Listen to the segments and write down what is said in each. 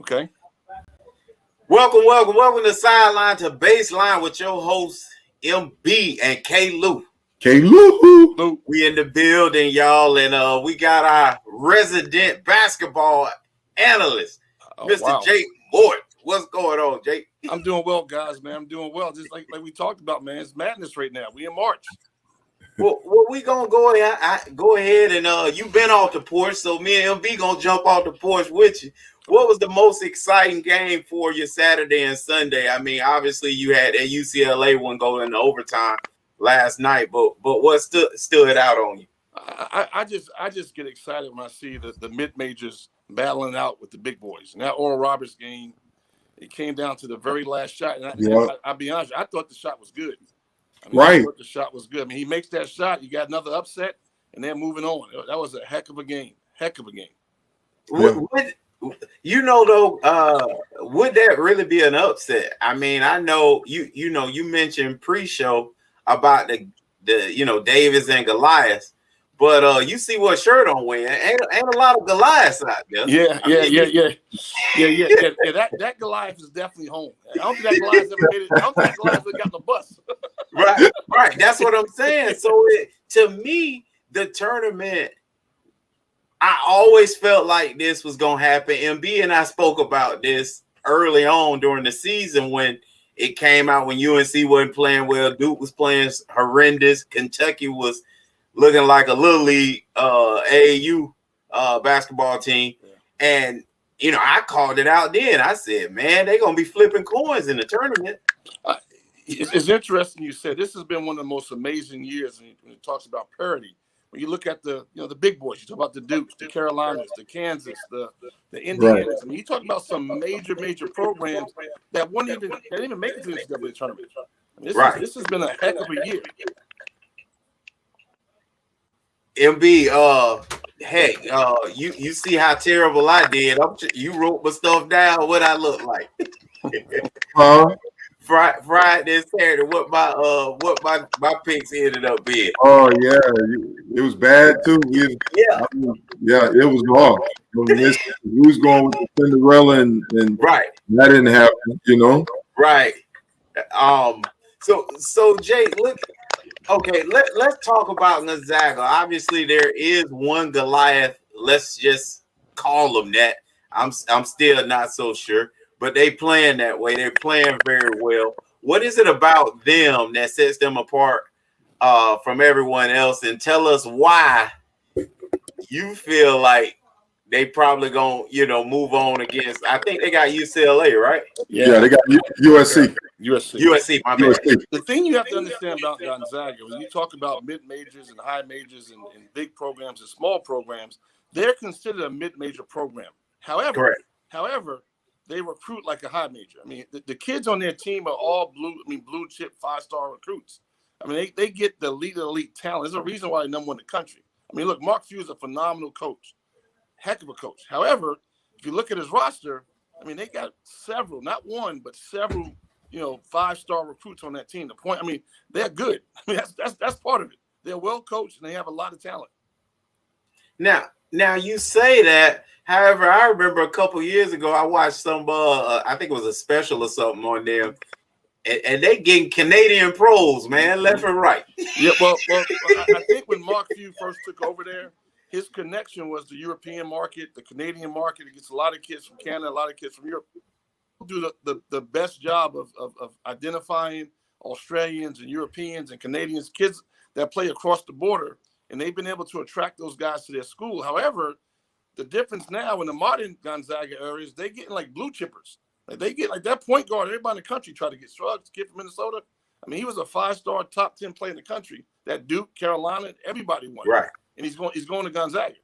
Okay. Welcome to Sideline to Baseline with your hosts MB and K Lou. Lou. We in the building, y'all, and we got our resident basketball analyst, Mr. Wow. Jake Mort. What's going on, Jake? I'm doing well, guys, man. I'm doing well. Just like we talked about, man. It's madness right now. We in March. Well, we gonna go ahead and you've been off the porch, so me and MB gonna jump off the porch with you. What was the most exciting game for you Saturday and Sunday? I mean, obviously you had a UCLA one go into overtime last night, but what stood out on you? I just get excited when I see the mid majors battling out with the big boys. And that Oral Roberts game, it came down to the very last shot. And I'll be honest, I thought the shot was good. I thought the shot was good. I mean, he makes that shot, you got another upset, and they're moving on. That was a heck of a game. Yeah. Would that really be an upset? I mean, I know you mentioned pre-show about the Davis and Goliath, but you see what shirt I'm wearing. Ain't a lot of Goliaths out there. Yeah. That Goliath is definitely home. I don't think that Goliath ever made it. I don't think that Goliath ever got on the bus. Right. That's what I'm saying. So to me, the tournament, I always felt like this was gonna happen. MB and I spoke about this early on during the season when it came out, when UNC wasn't playing well, Duke was playing horrendous, Kentucky was looking like a little league AAU basketball team, and I called it out then. I said, man, they're gonna be flipping coins in the tournament. It's interesting you said this has been one of the most amazing years when it talks about parity. When you look at the big boys, you talk about the Dukes, the Carolinas, the Kansas, the Indianas. Right. I mean, you talk about some major programs that didn't even make it to the NCAA tournament. This has been a heck of a year. MB, you see how terrible I did. You wrote my stuff down. What I look like? Friday and Saturday. What my picks ended up being? Oh yeah, it was bad too. It was wrong. We was going with the Cinderella and right. That didn't happen, Right. So Jay, look. Okay, let's talk about Gonzaga. Obviously, there is one Goliath. Let's just call them that. I'm still not so sure, but they playing that way. They're playing very well. What is it about them that sets them apart from everyone else? And tell us why you feel like they probably gonna move on against. I think they got UCLA, right? Yeah, they got USC. USC, my bad. The thing you have to understand about Gonzaga, when you talk about mid-majors and high majors and big programs and small programs, they're considered a mid-major program. However, they recruit like a high major. I mean, the kids on their team are all blue chip 5-star recruits. I mean, they get the elite talent. There's a reason why they're number one in the country. I mean, look, Mark Few is a phenomenal coach, heck of a coach. However, if you look at his roster, I mean, they got several, not one, but several 5-star recruits on that team. The point, I mean, they're good. I mean, that's part of it. They're well coached and they have a lot of talent. Now you say that. However, I remember a couple years ago, I watched some, I think it was a special or something on them, and they getting Canadian pros, man, left and right. Yeah, well, I think when Mark Few first took over there, his connection was the European market, the Canadian market. It gets a lot of kids from Canada, a lot of kids from Europe. Do the best job of identifying Australians and Europeans and Canadians, kids that play across the border, and they've been able to attract those guys to their school. However, the difference now in the modern Gonzaga areas, they getting like blue chippers. Like they get like that point guard. Everybody in the country tried to get Shrugs, kid from Minnesota. I mean, he was a 5-star top 10 player in the country. That Duke, Carolina, everybody wanted. Right. And he's going to Gonzaga.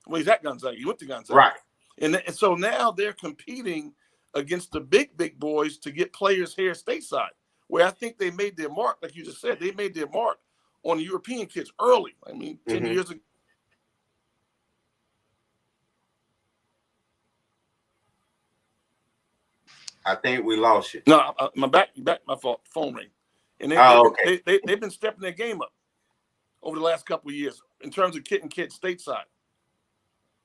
Well, he's at Gonzaga. He went to Gonzaga. Right. And so now they're competing against the big boys to get players here stateside, where I think they made their mark, like you just said, they made their mark on the European kids early. I mean, 10 years ago. I think we lost you. No, my phone ring. And they've been stepping their game up over the last couple of years in terms of getting kids stateside.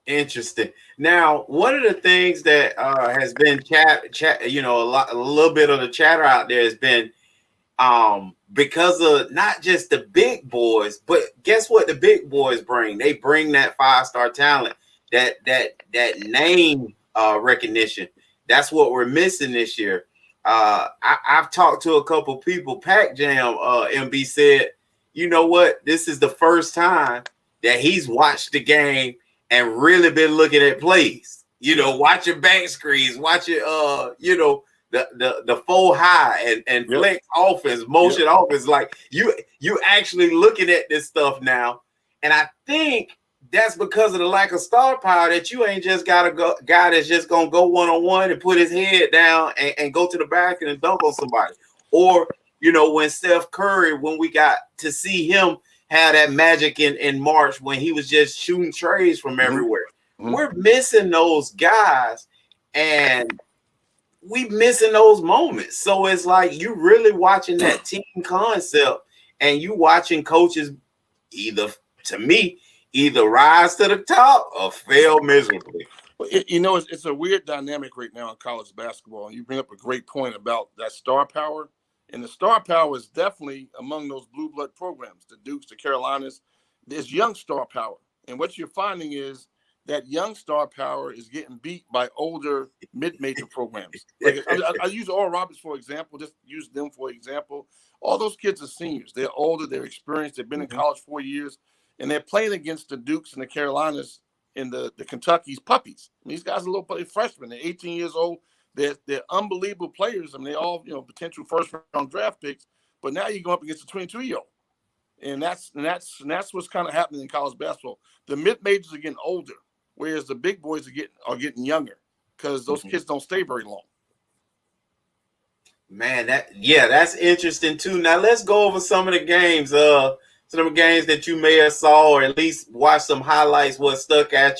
Interesting. Now, one of the things that has been a little bit of the chatter out there has been because of not just the big boys, but guess what the big boys bring? They bring that 5-star talent, that name recognition. That's what we're missing this year. I've talked to a couple people. Pac Jam MB said, you know what? This is the first time that he's watched the game and really been looking at plays. Watching back screens, watching the full high and flex offense, motion offense. Like you actually looking at this stuff now. And I think that's because of the lack of star power, that you ain't just got a guy that's just gonna go one-on-one and put his head down and go to the back and dunk on somebody. Or when Steph Curry, when we got to see him have that magic in March when he was just shooting trays from everywhere. Mm-hmm. We're missing those guys, and we missing those moments. So it's like you really watching that team concept, and you watching coaches either rise to the top or fail miserably. Well, it's a weird dynamic right now in college basketball. And you bring up a great point about that star power. And the star power is definitely among those blue blood programs, the Dukes, the Carolinas. There's young star power. And what you're finding is that young star power is getting beat by older mid-major programs. Like I use Oral Roberts for example, just use them for example. All those kids are seniors. They're older, they're experienced, they've been in college 4 years, and they're playing against the Dukes and the Carolinas and the Kentucky's puppies. I mean, these guys are little freshmen. They're 18 years old. They're unbelievable players. I mean, they're all potential first-round draft picks. But now you go up against a 22-year-old, and that's what's kind of happening in college basketball. The mid-majors are getting older, whereas the big boys are getting younger because those kids don't stay very long. Man, that's interesting too. Now let's go over some of the games. Some of the games that you may have saw or at least watch some highlights. What stuck out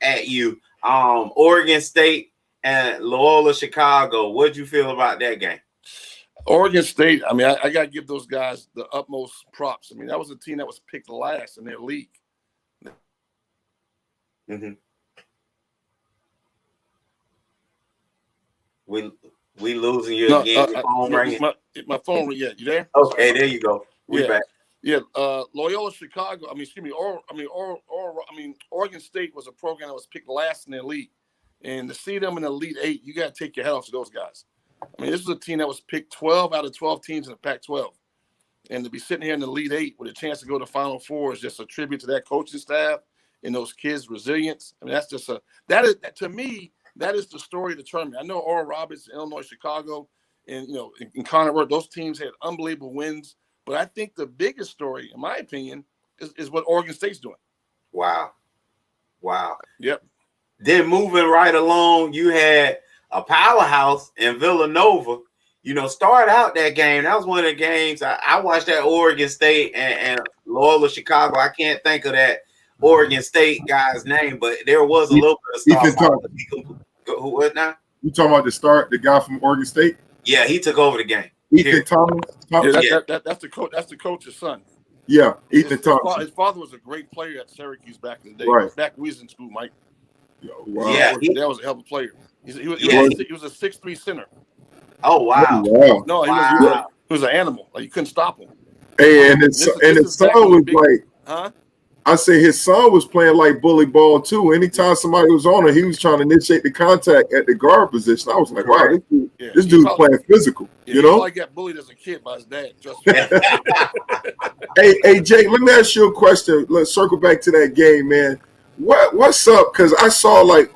at you? Oregon State and Loyola Chicago. What'd you feel about that game? Oregon State, I mean, I got to give those guys the utmost props. I mean, that was a team that was picked last in their league. Mm-hmm. We losing you again. Your phone ringing. My phone, yeah, you there? Okay, there you go. We back. Yeah, Loyola Chicago. Oregon State was a program that was picked last in their league, and to see them in the Elite Eight, you got to take your head off to those guys. I mean, this was a team that was picked 12 out of 12 teams in the Pac-12, and to be sitting here in the Elite Eight with a chance to go to Final Four is just a tribute to that coaching staff and those kids' resilience. I mean, that's just to me, that is the story of the tournament. I know Oral Roberts, Illinois, Chicago, and in Connor Worth, those teams had unbelievable wins. But I think the biggest story, in my opinion, is what Oregon State's doing. Wow. Yep. Then moving right along, you had a powerhouse in Villanova. Start out that game. That was one of the games I watched. That Oregon State and Loyola Chicago. I can't think of that Oregon State guy's name, but there was a little bit of stuff. Who was now? You talking about the guy from Oregon State? Yeah, he took over the game. Ethan Thomas. That's the coach. That's the coach's son. Yeah, Ethan Thomas. His father was a great player at Syracuse back in the day. Right. Back when we was in school, Mike. Wow. Yeah, that was a hell of a player. He was a 6'3" center. Oh wow! No, he was an animal. Like you couldn't stop him. Hey, and his son was like, huh? I say his son was playing like bully ball too. Anytime somebody was on him, he was trying to initiate the contact at the guard position. I was like, wow, this dude's playing physical. He probably got bullied as a kid by his dad. Just hey, Jake, let me ask you a question. Let's circle back to that game, man. What's up? Because I saw like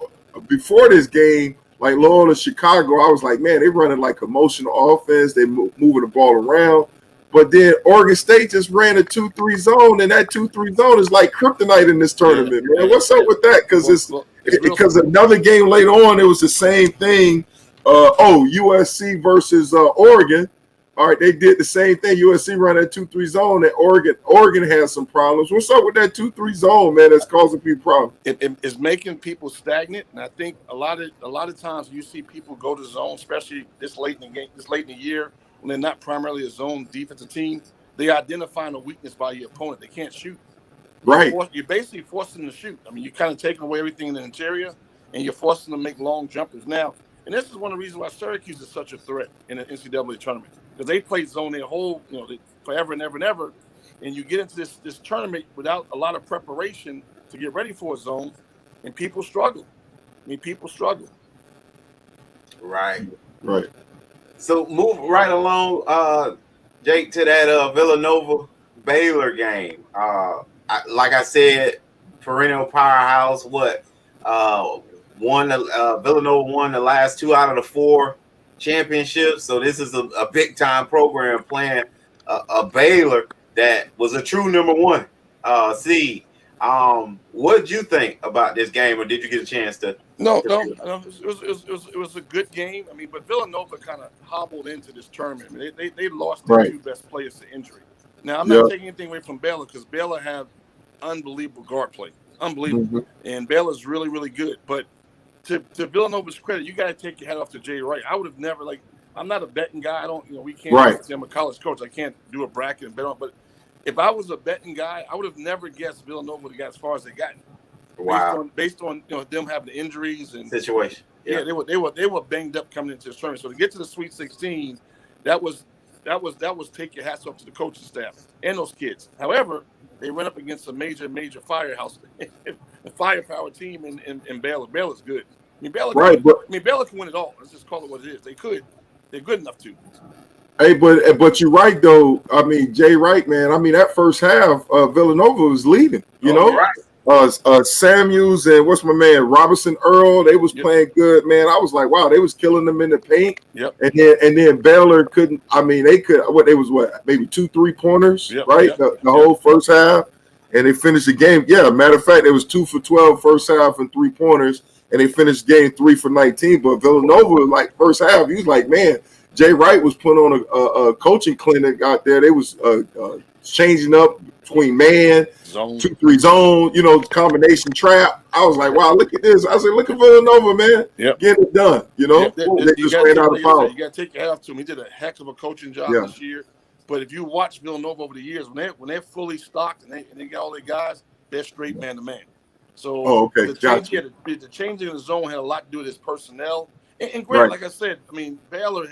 before this game, like Loyola Chicago, I was like, man, they running like emotional offense. They moving the ball around. But then Oregon State just ran a 2-3 zone, and that 2-3 zone is like kryptonite in this tournament, man. What's up with that? Because another game later on, it was the same thing. USC versus Oregon. All right, they did the same thing. USC ran that 2-3 zone, and Oregon has some problems. What's up with that 2-3 zone, man? That's causing people problems. It's making people stagnant, and I think a lot of times you see people go to zone, especially this late in the year. When they're not primarily a zone defensive team, they identify a weakness by your opponent. They can't shoot. Right. You're basically forcing them to shoot. I mean, you're kind of taking away everything in the interior, and you're forcing them to make long jumpers now. And this is one of the reasons why Syracuse is such a threat in the NCAA tournament, because they played zone their whole, forever and ever and ever. And you get into this tournament without a lot of preparation to get ready for a zone, and people struggle. I mean, people struggle. Right. Right. So move right along, Jake, to that Villanova Baylor game. Like I said, perennial powerhouse. Villanova won the last 2 out of the 4 championships. So this is a big time program playing a Baylor that was a true number 1 seed. What did you think about this game, or did you get a chance to? No. It was a good game. I mean, but Villanova kind of hobbled into this tournament. I mean, they lost their 2 best players to injury. Now, I'm not taking anything away from Baylor, because Baylor have unbelievable guard play, unbelievable, and Baylor's really, really good. But to Villanova's credit, you got to take your hat off to Jay Wright. I would have never I'm not a betting guy. I don't, we can't. I'm a college coach. I can't do a bracket and bet on. But if I was a betting guy, I would have never guessed Villanova would have got as far as they got. Wow. Based on them having the injuries and situation. Yeah, they were banged up coming into the tournament. So to get to the Sweet 16, that was take your hats off to the coaching staff and those kids. However, they went up against a major firehouse, a firepower team in Baylor. Baylor's good. I mean, Baylor can win it all. Let's just call it what it is. They could. They're good enough to. Hey, but you're right though. I mean, Jay Wright, man. I mean, that first half, Villanova was leading. Samuels and what's my man Robinson Earl, they was playing good, man. I was like, wow, they was killing them in the paint. Yep. And then Baylor couldn't. I mean, they could. Maybe 2 3-pointers, right? Yep. The whole first half, and they finished the game. Yeah, matter of fact, it was 2 for 12 first half and 3-pointers, and they finished the game 3 for 19. But Villanova, like first half, he was like, man, Jay Wright was putting on a coaching clinic out there. They was changing up between man, zone, 2-3 zone, combination trap. I was like, wow, look at this. I said, look at Villanova, man. Yep. Get it done. They just ran out of power. You got to take your hat off to him. He did a heck of a coaching job this year. But if you watch Villanova over the years, when they're fully stocked and they got all their guys, they're straight man to man. So the changing of the zone had a lot to do with his personnel. And great, like I said, I mean, Baylor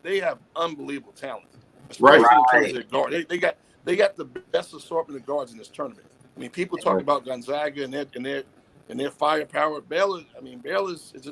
they have unbelievable talent, especially in terms of their guard. They got the best assortment of guards in this tournament. I mean, people talk about Gonzaga and their firepower. Baylor's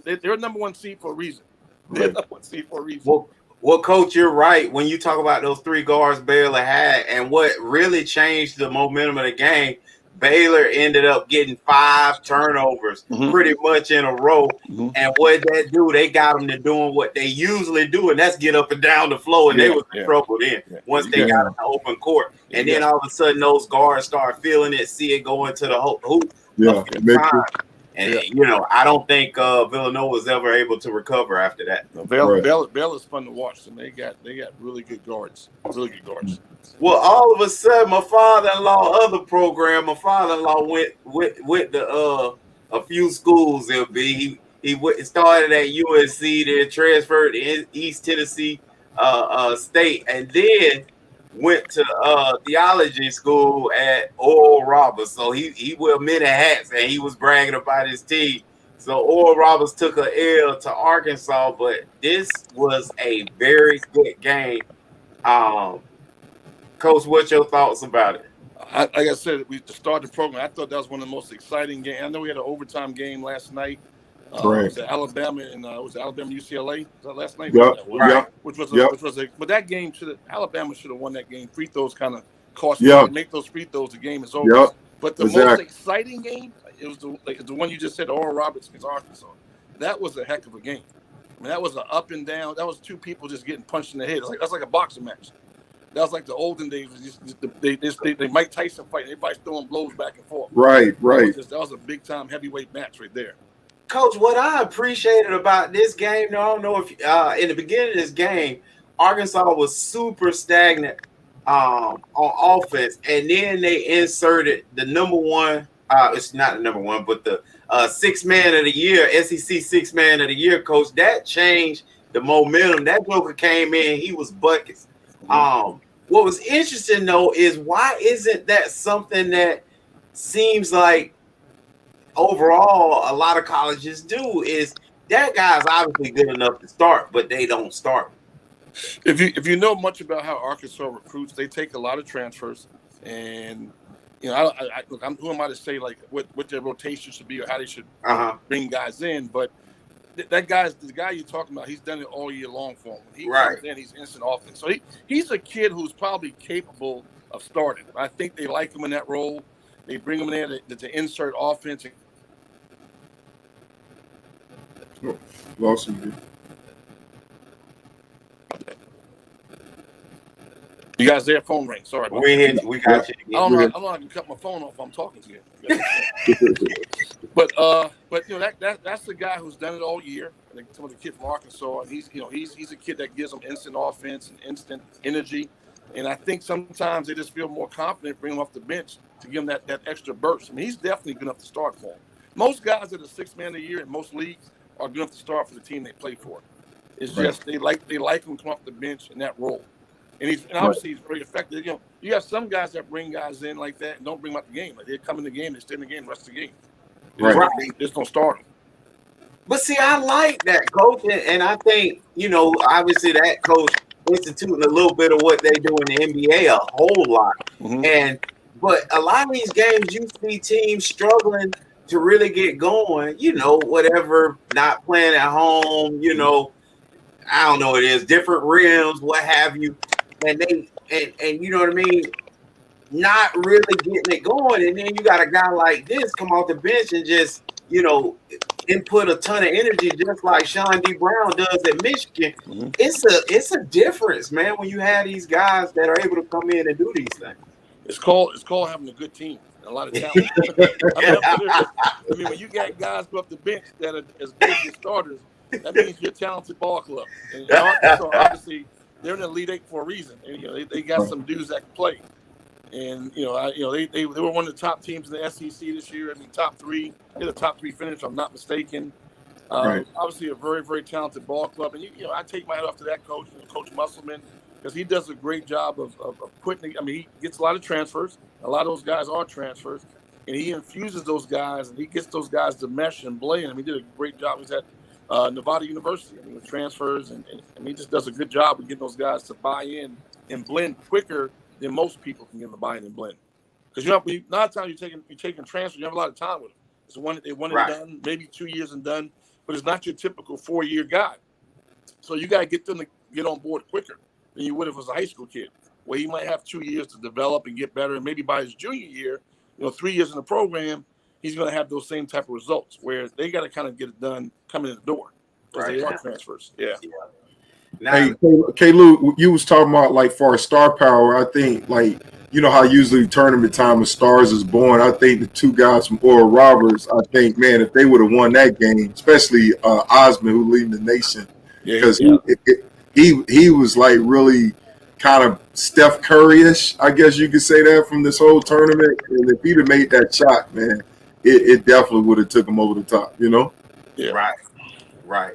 they're number 1 seed for a reason. They're number 1 seed for a reason. Well, Coach, you're right when you talk about those 3 guards Baylor had, and what really changed the momentum of the game. Baylor ended up getting 5 turnovers pretty much in a row. And what that do, they got them to doing what they usually do, and that's get up and down the floor, and they was in trouble then once they got in the open court. And then all of a sudden, those guards start feeling it, see it go into the hoop. And, I don't think Villanova was ever able to recover after that. Baylor's fun to watch, and they got really good guards. Well, all of a sudden, my father-in-law went with a few schools. He started at USC, then transferred to East Tennessee State, and then went to theology school at Oral Roberts. So he wore many hats, and he was bragging about his team. So Oral Roberts took an L to Arkansas, but this was a very good game. Coach, what's your thoughts about it? Like I said, we started the program. I thought that was one of the most exciting games. I know we had an overtime game last night. It was Alabama and Alabama UCLA. Was that last night? But that game Alabama should have won that game. Free throws kind of cost them. Make those free throws, the game is over. But the most exciting game, it was the one you just said, Oral Roberts against Arkansas. That was a heck of a game. I mean, that was an up and down. That was 2 people just getting punched in the head. That's like a boxing match. That was like the olden days. They Mike Tyson fight. Everybody's throwing blows back and forth. Right. That was a big time heavyweight match right there. Coach, what I appreciated about this game, I don't know if in the beginning of this game, Arkansas was super stagnant on offense, and then they inserted the number 1. It's not the number 1, but the 6th man of the year, SEC 6th man of the year, coach. That changed the momentum. That Joker came in, he was buckets. What was interesting though is why isn't that something that seems like overall a lot of colleges do is that guy's obviously good enough to start, but they don't start. If you know much about how Arkansas recruits, they take a lot of transfers, and look, who am I to say like what their rotation should be or how they should bring guys in? But the guy you're talking about. He's done it all year long for him. When he comes in, he's instant offense. So he's a kid who's probably capable of starting. I think they like him in that role. They bring him in there to insert offense. Lost him. You guys there? Phone ring. Sorry. We got you. I don't know how I can cut my phone off if I'm talking to you. But that's the guy who's done it all year. I think some of the kid from Arkansas, and he's a kid that gives them instant offense and instant energy. And I think sometimes they just feel more confident bringing him off the bench to give him that extra burst. I mean, he's definitely good enough to start for him. Most guys that are sixth man of the year in most leagues are good enough to start for the team they play for. It's just they like him to come off the bench in that role. And obviously he's very effective. You have some guys that bring guys in like that and don't bring them out the game. Like they come in the game, they stay in the game the rest of the game. They just don't start them. But see, I like that coach, and I think obviously that coach instituting a little bit of what they do in the NBA a whole lot. Mm-hmm. But a lot of these games, you see teams struggling to really get going. Whatever, not playing at home. I don't know what it is, different rims, what have you. And you know what I mean, not really getting it going. And then you got a guy like this come off the bench and just, input a ton of energy, just like Sean D. Brown does at Michigan. Mm-hmm. It's a difference, man, when you have these guys that are able to come in and do these things. It's called having a good team. A lot of talent. I mean, when you got guys go up the bench that are as good as starters, that means you're a talented ball club. And Arkansas, obviously, they're in the Elite Eight for a reason. And, they got some dudes that can play. And they were one of the top teams in the SEC this year. I mean, top three. They're the top three finish, if I'm not mistaken. Obviously, a very, very talented ball club. And I take my hat off to that coach, Coach Musselman, because he does a great job of putting. I mean, he gets a lot of transfers. A lot of those guys are transfers, and he infuses those guys, and he gets those guys to mesh and blend. I mean, he did a great job. He's at Nevada University, with transfers, and he just does a good job of getting those guys to buy in and blend quicker than most people can get them to buy in and blend. Because a lot of times you're taking transfers, you have a lot of time with them. It's one and done, maybe 2 years and done, but it's not your typical 4-year guy. So you got to get them to get on board quicker than you would if it was a high school kid, where he might have 2 years to develop and get better, and maybe by his junior year, 3 years in the program, he's going to have those same type of results, where they got to kind of get it done coming in the door because they are transfers. Yeah. Hey, K-Lou, you was talking about like for star power. I think how usually tournament time of stars is born. I think the two guys from Oral Roberts. I think, man, if they would have won that game, especially Osmond, who leading the nation, because he was like really kind of Steph Curry-ish, I guess you could say that, from this whole tournament. And if he'd have made that shot, man, it definitely would have took him over the top. Yeah. Right.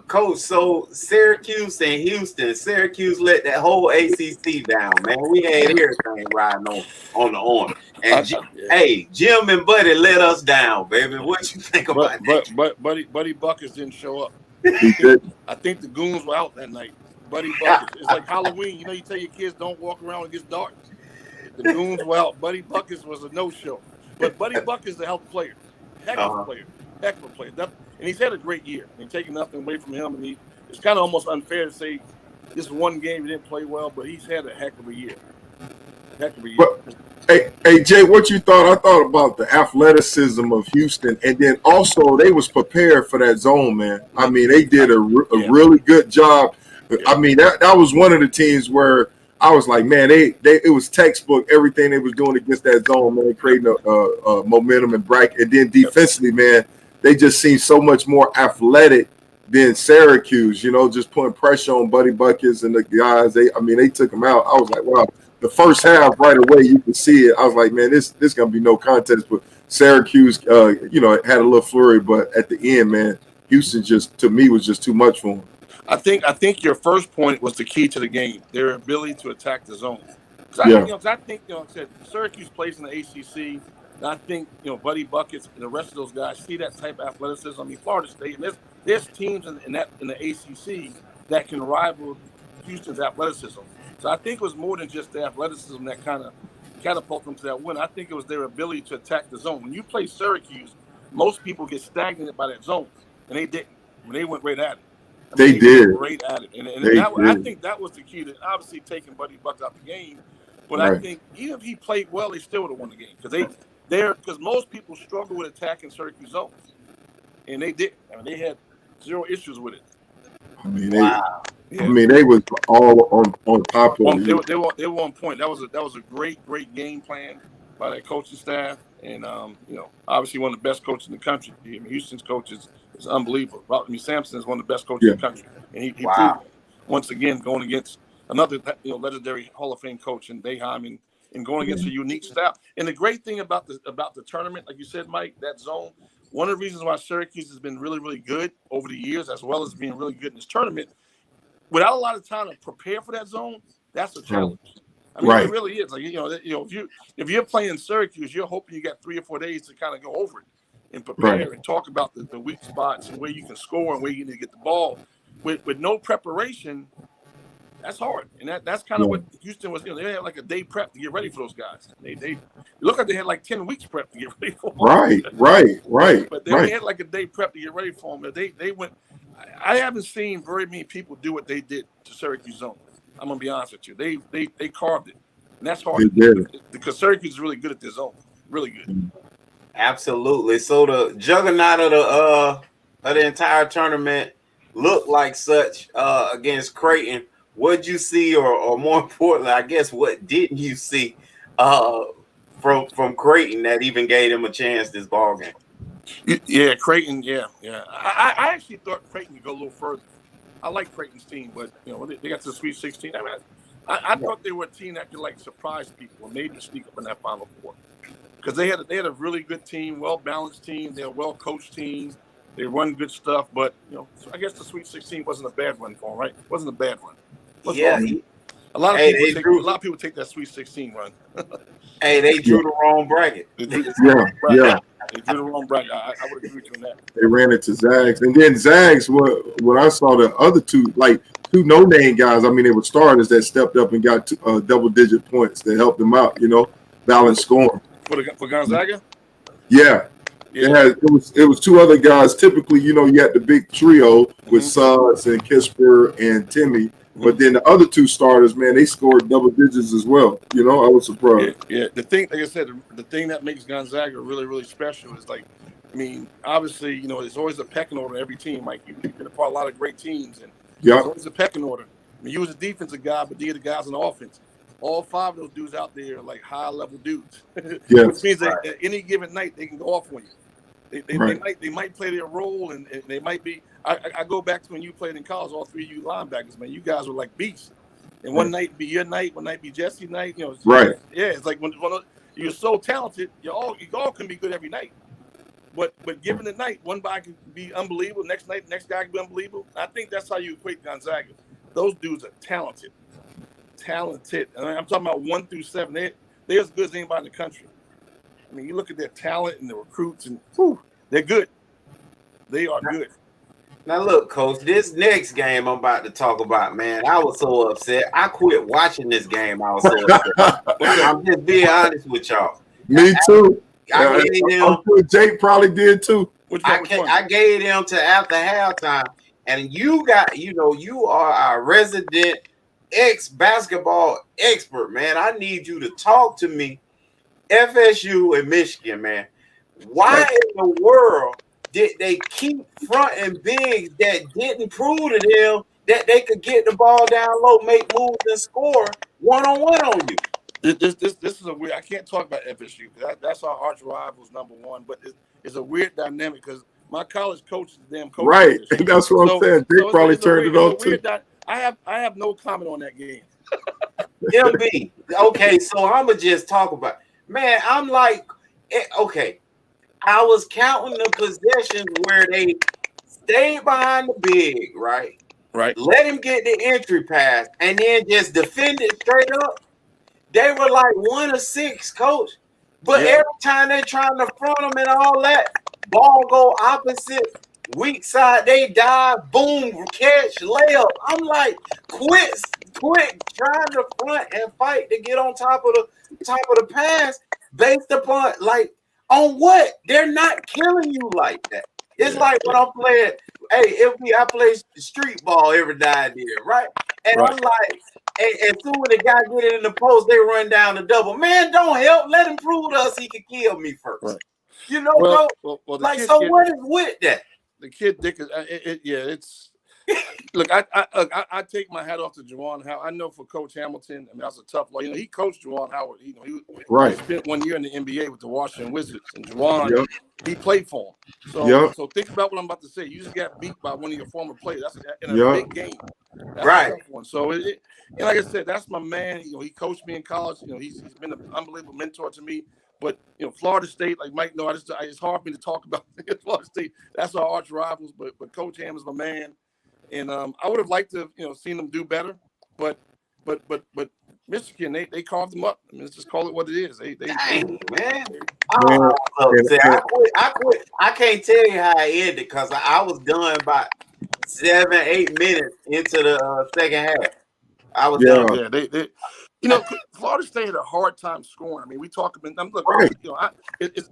Coach, so Syracuse and Houston, Syracuse let that whole ACC down, man. We had everything riding on the arm. And Jim and Buddy let us down, baby. What you think about that? But Buddy Buckets didn't show up. I think the goons were out that night. Buddy Buckets. It's like Halloween. You tell your kids don't walk around when it gets dark. The goons were out. Buddy Buckets was a no-show. But Buddy Buckets is a hell of a player. Heck of a player. And he's had a great year. I mean, taking nothing away from him. And it's kind of almost unfair to say this one game he didn't play well, but he's had a heck of a year. But, hey, Jay, what you thought? I thought about the athleticism of Houston, and then also they was prepared for that zone, man. I mean, they did a really good job. Yeah. I mean, that was one of the teams where I was like, man, it was textbook, everything they was doing against that zone, man, creating a momentum and bracket. And then defensively, man, they just seem so much more athletic than Syracuse, just putting pressure on Buddy Buckets and the guys. They took them out. I was like, wow. The first half, right away, you could see it. I was like, man, this gonna be no contest. But Syracuse, had a little flurry, but at the end, man, Houston to me was just too much for them. I think your first point was the key to the game, their ability to attack the zone. I think, I said Syracuse plays in the ACC. And I think, Buddy Buckets and the rest of those guys see that type of athleticism. I mean, Florida State, and there's teams in the ACC that can rival Houston's athleticism. So I think it was more than just the athleticism that kind of catapulted them to that win. I think it was their ability to attack the zone. When you play Syracuse, most people get stagnated by that zone, and they didn't. I mean, they went right at it. They did. Right at it. And I think that was the key to obviously taking Buddy Buck out the game. But I think even if he played well, they still would have won the game because most people struggle with attacking Syracuse zones, and they didn't. I mean, they had zero issues with it. I mean, they was all on top of it. They were on point. That was a great game plan by that coaching staff, and obviously one of the best coaches in the country. I mean, Houston's coach is unbelievable. I mean, Sampson is one of the best coaches in the country, and he proved it once again going against another legendary Hall of Fame coach in Boeheim and going against a unique style. And the great thing about the tournament, like you said, Mike, that zone. One of the reasons why Syracuse has been really, really good over the years, as well as being really good in this tournament, without a lot of time to prepare for that zone, that's a challenge. I mean, it really is. Like if you're playing Syracuse, you're hoping you got 3 or 4 days to kind of go over it and prepare and talk about the weak spots and where you can score and where you need to get the ball. With no preparation, that's hard. And that's kind of what Houston was. They had like a day prep to get ready for those guys. They look like they had like 10 weeks prep to get ready for them. Right. But they had like a day prep to get ready for them. They went. I haven't seen very many people do what they did to Syracuse zone. I'm gonna be honest with you. They carved it, and that's hard because Syracuse is really good at their zone. Really good. Absolutely. So the juggernaut of the entire tournament looked like such against Creighton. What'd you see, or more importantly, I guess, what didn't you see from Creighton that even gave them a chance this ball game? Yeah, Creighton. Yeah. I actually thought Creighton could go a little further. I like Creighton's team, but they got to the Sweet 16. I thought they were a team that could like surprise people and maybe sneak up in that Final Four because they had a really good team, well balanced team. They're a well coached team. They run good stuff, but so I guess the Sweet 16 wasn't a bad run for them, right? It wasn't a bad run. A lot of people take that Sweet 16 run. Hey, they drew the wrong bracket. They drew the wrong bracket. I would agree with you on that. They ran it to Zags, and then Zags. When I saw the other two no-name guys, I mean, they were starters that stepped up and got double-digit points that helped them out. Balanced scoring for Gonzaga. Yeah. It was 2 other guys. Typically, you had the big trio with Suggs and Kisper and Timmy. But then the other 2 starters, man, they scored double digits as well. I was surprised. Yeah. The thing, like I said, the thing that makes Gonzaga really, really special is obviously, there's always a pecking order in every team. Like you've been a part of a lot of great teams, and there's always a pecking order. I mean, you was a defensive guy, but you're the guys on the offense. All 5 of those dudes out there are like high-level dudes, which means that at any given night they can go off on you. They might play their role, and they might be. I go back to when you played in college. All 3 of you linebackers, man, you guys were like beasts. And one night be your night, one night be Jesse's night. Yeah, it's like when you're so talented, you all can be good every night. But given the night, one guy can be unbelievable. Next night, next guy can be unbelievable. I think that's how you equate Gonzaga. Those dudes are talented. And I'm talking about 1 through 7. They're as good as anybody in the country. I mean, you look at their talent and the recruits, and they're good. They are good. Now, look, Coach, this next game I'm about to talk about, man, I was so upset. I quit I was so upset. I'm just being honest with y'all. Me too. I'm sure Jake probably did too. I gave them to after halftime, and you are our resident ex-basketball expert, man. I need you to talk to me. FSU and Michigan, man. Why in the world did they keep fronting bigs that didn't prove to them that they could get the ball down low, make moves, and score one-on-one on you? This is a weird. I can't talk about FSU. That's our arch rivals, number one. But it's a weird dynamic because my college coach is the damn coach. Right, that's what I'm saying. They probably turned it off too. I have no comment on that game. MB. Okay, so I'ma just talk about. Man, I'm like, okay. I was counting the possessions where they stayed behind the big, right? Right. Let him get the entry pass and then just defend it straight up. They were like 1 of 6, Coach. But every time they're trying to front them and all that, ball go opposite, weak side, they dive, boom, catch, layup. I'm like, quit trying to front and fight to get on top of the pass based upon on what? They're not killing you like that. It's like when I'm playing, I play street ball every day there, right? And I'm like, and soon as the guy get it in the post, they run down the double. Man, don't help. Let him prove to us he can kill me first. Right. You know, what is with that? The kid Dick is it's look, I take my hat off to Juwan Howard. I know for Coach Hamilton, I mean that's a tough law. He coached Juwan Howard. He spent 1 year in the NBA with the Washington Wizards, and Juwan he played for him. So think about what I'm about to say. You just got beat by one of your former players. That's in a big game. That's a tough one. So and like I said, that's my man. He coached me in college. He's been an unbelievable mentor to me. But Florida State, like Mike, it's hard for me to talk about Florida State. That's our arch rivals. But Coach Ham is my man, and I would have liked to seen them do better. But Michigan, they carved them up. I mean, let's just call it what it is. Dang, man. I quit. I can't tell you how I ended because I was done by 7-8 minutes into the second half. I was done. Yeah, they Florida State had a hard time scoring. I mean, we talk about look.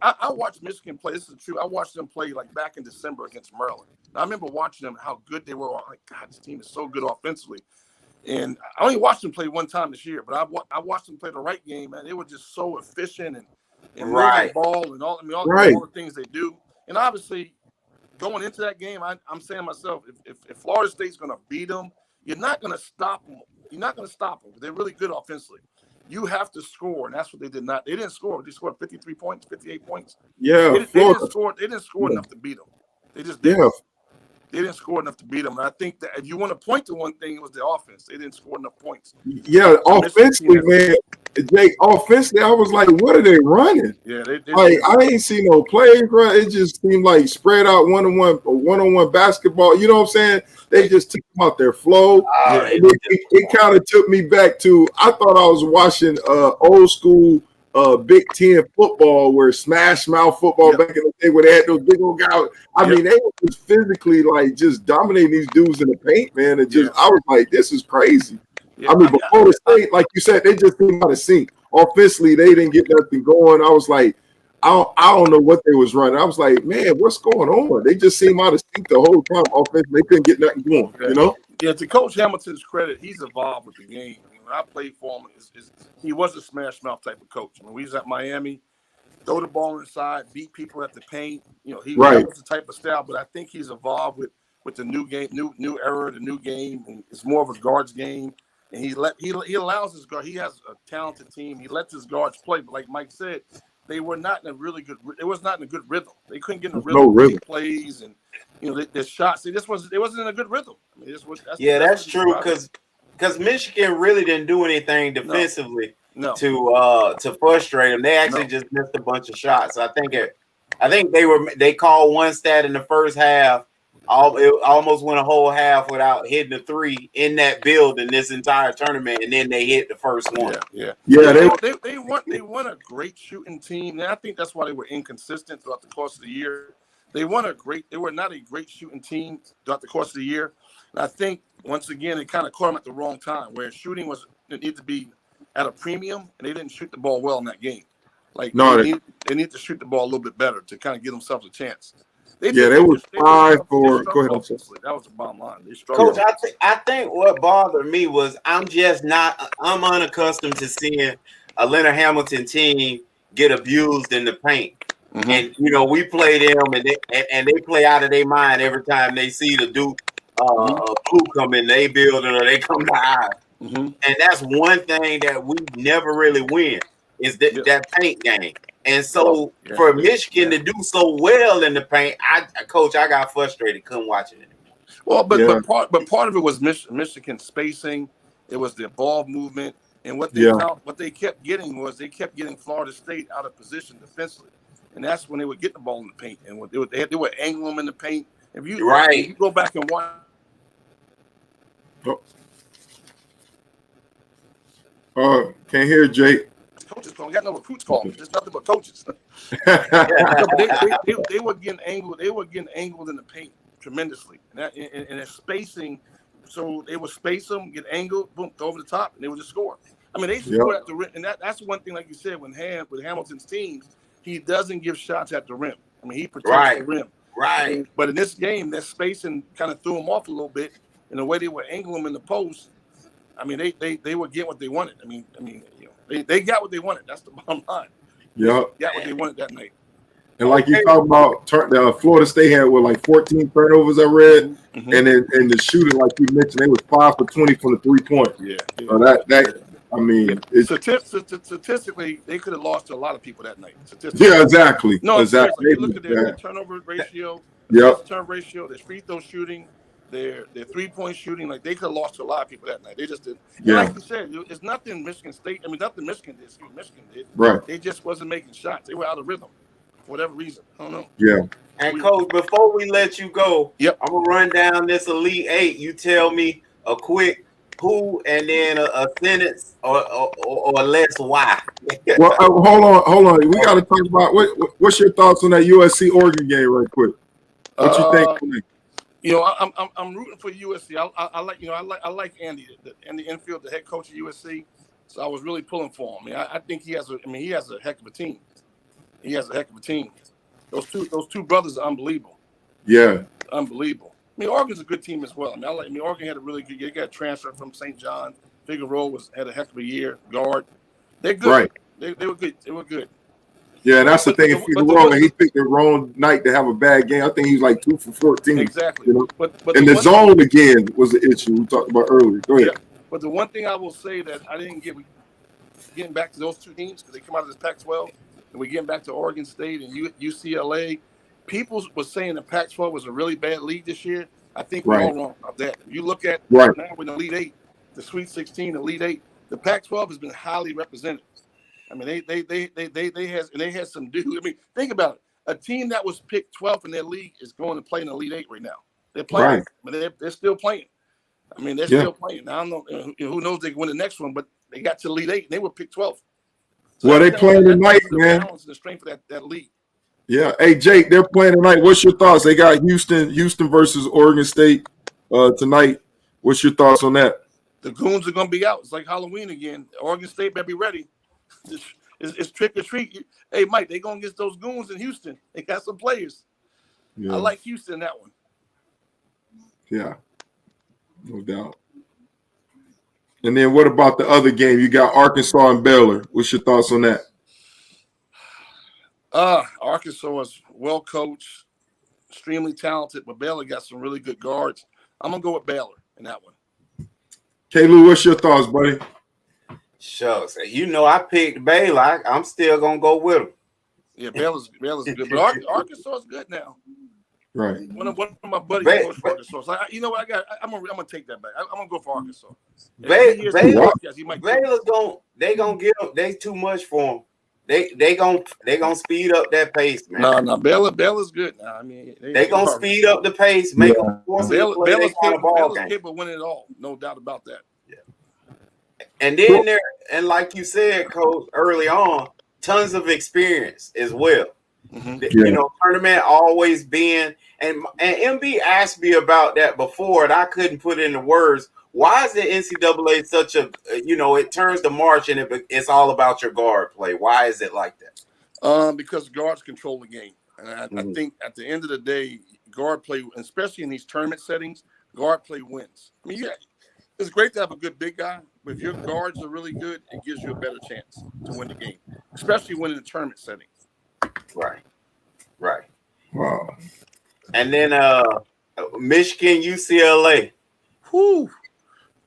I watched Michigan play. This is true. I watched them play like back in December against Maryland. And I remember watching them how good they were. I'm like, God, this team is so good offensively. And I only watched them play one time this year, but I watched them play the right game, man. They were just so efficient and moving the ball and all the things they do. And obviously, going into that game, I'm saying to myself, if Florida State's going to beat them, you're not going to stop them. You're not going to stop them. They're really good offensively. You have to score, and that's what they did not. They didn't score. They scored 53 points, 58 points. Yeah, they didn't score enough to beat them. They just didn't. They didn't score enough to beat them. And I think that if you want to point to one thing, it was the offense. They didn't score enough points. Yeah, offensively, man. Jake, offensively, I was like, what are they running? Yeah, I ain't see no plays, bro. It just seemed like spread out one-on-one basketball. You know what I'm saying? They just took them out their flow. It kind of took me back to, I thought I was watching old school Big Ten football, where smash mouth football back in the day, where they had those big old guys. I mean, they were just physically like just dominating these dudes in the paint, man. And I was like, this is crazy. Yeah, I mean, before the State, like you said, they just came out of sync. Offensively, they didn't get nothing going. I was like, I don't know what they was running. I was like, man, what's going on? They just seemed out of sync the whole time. Offensively, they couldn't get nothing going. Yeah, to Coach Hamilton's credit, he's evolved with the game. When I played for him, he was a smash mouth type of coach. When we was at Miami, throw the ball inside, beat people at the paint. That was the type of style. But I think he's evolved with the new game, new era, the new game. And it's more of a guards game. And he allows his guard. He has a talented team. He lets his guards play. But like Mike said, they were not in a really good. It was not in a good rhythm. They couldn't get in a rhythm. No plays and their shots. It wasn't in a good rhythm. I mean, that's true because Michigan really didn't do anything defensively to frustrate them. They actually just missed a bunch of shots. I think they called one stat in the first half. It almost went a whole half without hitting a three in that building this entire tournament, and then they hit the first one. They won a great shooting team, and I think that's why they were inconsistent throughout the course of the year. They were not a great shooting team throughout the course of the year, and I think once again it kind of caught them at the wrong time, where shooting needed to be at a premium, and they didn't shoot the ball well in that game. They need to shoot the ball a little bit better to kind of give themselves a chance. They were 5 for. Go ahead. That was the bottom line. They struggled. Coach, I think what bothered me was I'm unaccustomed to seeing a Leonard Hamilton team get abused in the paint. Mm-hmm. And we play them, and they play out of their mind every time they see the Duke blue come in their building or they come to ours. Mm-hmm. And that's one thing that we never really win is that paint game. And so for Michigan to do so well in the paint, I got frustrated, couldn't watch it anymore. Well, but part of it was Michigan spacing. It was the ball movement, and what they kept getting was they kept getting Florida State out of position defensively, and that's when they would get the ball in the paint, and they were angling them in the paint. If you go back and watch. Can't hear Jake. coaches call. We got no recruits calling. There's nothing but coaches. They were getting angled. They were getting angled in the paint tremendously, and their spacing. So they would space them, get angled, boom, go over the top, and they would just score. I mean, they score at the rim, and that's one thing, like you said, with Hamilton's teams, he doesn't give shots at the rim. I mean, he protects the rim. Right. But in this game, that spacing kind of threw them off a little bit, and the way they were angling them in the post. I mean, they were getting what they wanted. I mean, they got what they wanted. That's the bottom line. Yeah, got what they wanted that night. And like you talk about, Florida State had 14 turnovers I read, and then the shooting, like you mentioned, they was 5 for 20 from the 3-point. Yeah. So I mean, statistically, they could have lost to a lot of people that night. Yeah, exactly. No, exactly. You look at their turnover ratio, turn ratio, their free throw shooting, their 3-point shooting. Like they could have lost to a lot of people that night. They just didn't. Yeah. Like you said, it's nothing Michigan State. I mean, nothing Michigan did. Michigan did. Right. They just wasn't making shots. They were out of rhythm for whatever reason. I don't know. Yeah. And Coach, before we let you go, I'm gonna run down this Elite Eight. You tell me a quick who, and then a sentence or less why. Well, hold on. We got to talk about what's your thoughts on that USC Oregon game, right quick? What you think? I'm rooting for USC. I like Andy Enfield, the head coach of USC. So I was really pulling for him. I think he has a heck of a team. He has a heck of a team. Those two brothers are unbelievable. Yeah, unbelievable. I mean, Oregon's a good team as well. I mean, Oregon had a really good year. They got transferred from St. John. Figueroa had a heck of a year. Guard. They're good. Right. They were good. They were good. Yeah, that's the thing. Figueroa, he picked the wrong night to have a bad game. I think he was like 2 for 14. Exactly. You know? But and the zone again was the issue we talked about earlier. Go ahead. Yeah. But the one thing I will say that I didn't getting back to those two teams because they come out of this Pac-12, and we're getting back to Oregon State and UCLA. People were saying the Pac-12 was a really bad league this year. I think we're all wrong about that. If you look at now with the Elite Eight, the Sweet 16, Elite Eight, the Pac-12 has been highly represented. I mean, they had some dude. I mean, think about it. A team that was picked 12th in their league is going to play in the Elite Eight right now. They're playing. Right. I mean, they're still playing. I mean, they're still playing. Now, I don't know who knows they can win the next one, but they got to the Elite Eight and they were picked 12th. So well, they playing tonight, man. Balance and the strength of that league. Yeah. Hey, Jake, they're playing tonight. What's your thoughts? They got Houston versus Oregon State tonight. What's your thoughts on that? The goons are going to be out. It's like Halloween again. Oregon State better be ready. It's trick or treat. Hey, Mike, they going to get those goons in Houston. They got some players. Yeah. I like Houston, that one. Yeah, no doubt. And then what about the other game? You got Arkansas and Baylor. What's your thoughts on that? Arkansas is well coached, extremely talented, but Baylor got some really good guards. I'm going to go with Baylor in that one. K-Lou, what's your thoughts, buddy? Shucks. I picked Baylor. I'm still going to go with him. Yeah, Baylor's good. But Arkansas is good now. Right. One of my buddies goes for Arkansas. So you know what? I'm gonna take that back. I'm gonna go for Arkansas. Baylor's gonna give them. They too much for them. They gonna speed up that pace, man. No, Baylor's good now. I mean, they gonna speed up the pace, make them force Baylor's capable of winning it all. No doubt about that. Yeah. And then and like you said, Coach, early on, tons of experience as well. Mm-hmm. Tournament always been, and MB asked me about that before, and I couldn't put it into words. Why is the NCAA such a, it turns to March and it's all about your guard play? Why is it like that? Because guards control the game. And I think at the end of the day, guard play, especially in these tournament settings, guard play wins. I mean, it's great to have a good big guy, but if your guards are really good, it gives you a better chance to win the game, especially when in a tournament setting. Right. Wow. And then Michigan, UCLA. Whew.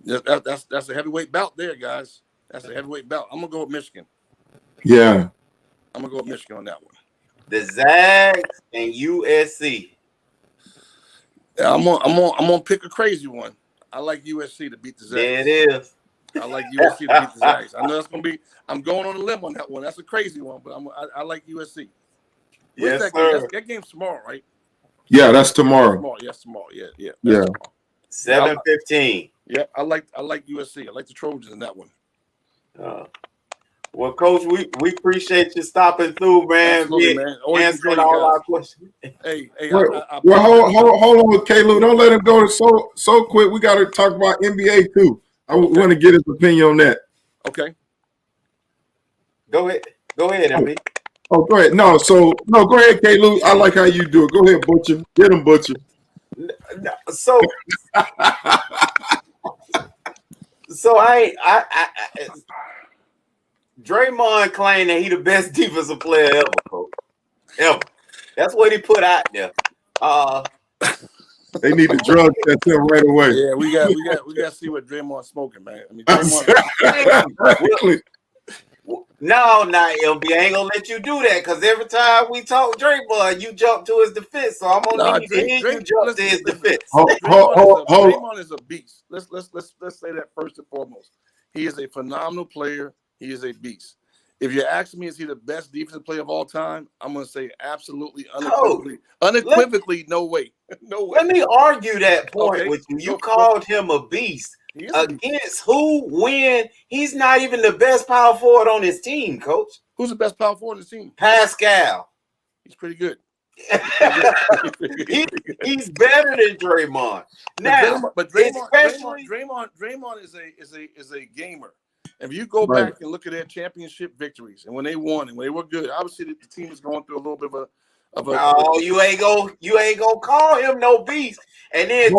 That's a heavyweight bout there, guys. That's a heavyweight bout. I'm gonna go with Michigan. Yeah. I'm gonna go with Michigan on that one. The Zags and USC. Yeah, I'm gonna pick a crazy one. I like USC to beat the Zags. There it is. I like USC to beat the Zags. I know that's gonna be. I'm going on a limb on that one. That's a crazy one, but I like USC. Yes, sir. That game's tomorrow, right? Yeah, that's tomorrow. Yes, tomorrow. Yeah. 7:15. Yeah, I like USC. I like the Trojans in that one. Well, Coach, we appreciate you stopping through, man. Absolutely, man. Always enjoy Answering you all guys. our questions. Hey, Well, hold on, Caleb. Don't let him go so quick. We got to talk about NBA too. I want to get his opinion on that. Okay. Go ahead, MB. Oh, go ahead. No, go ahead, Caleb. I like how you do it. Go ahead, Butcher. Get him, Butcher. So Draymond claimed that he the best defensive player ever, Coach. Ever. That's what he put out there. They need to drug test him right away. Yeah, we got to see what Draymond's smoking, man. I mean, Draymond. No, not LB. I ain't gonna let you do that because every time we talk Draymond, you jump to his defense. So I'm gonna need to hear you jump to his defense. Draymond is a beast. Let's say that first and foremost. He is a phenomenal player. He is a beast. If you ask me, is he the best defensive player of all time? I'm gonna say absolutely, unequivocally, no way. No way. Let me argue that point with you. You called him a beast. Against who? When? He's not even the best power forward on his team, Coach. Who's the best power forward on his team? Pascal. He's pretty good. He's better than Draymond. Now, but Draymond is a gamer. If you go back and look at their championship victories and when they won and when they were good, obviously the team is going through a little bit of a. No, you ain't gonna call him no beast, and then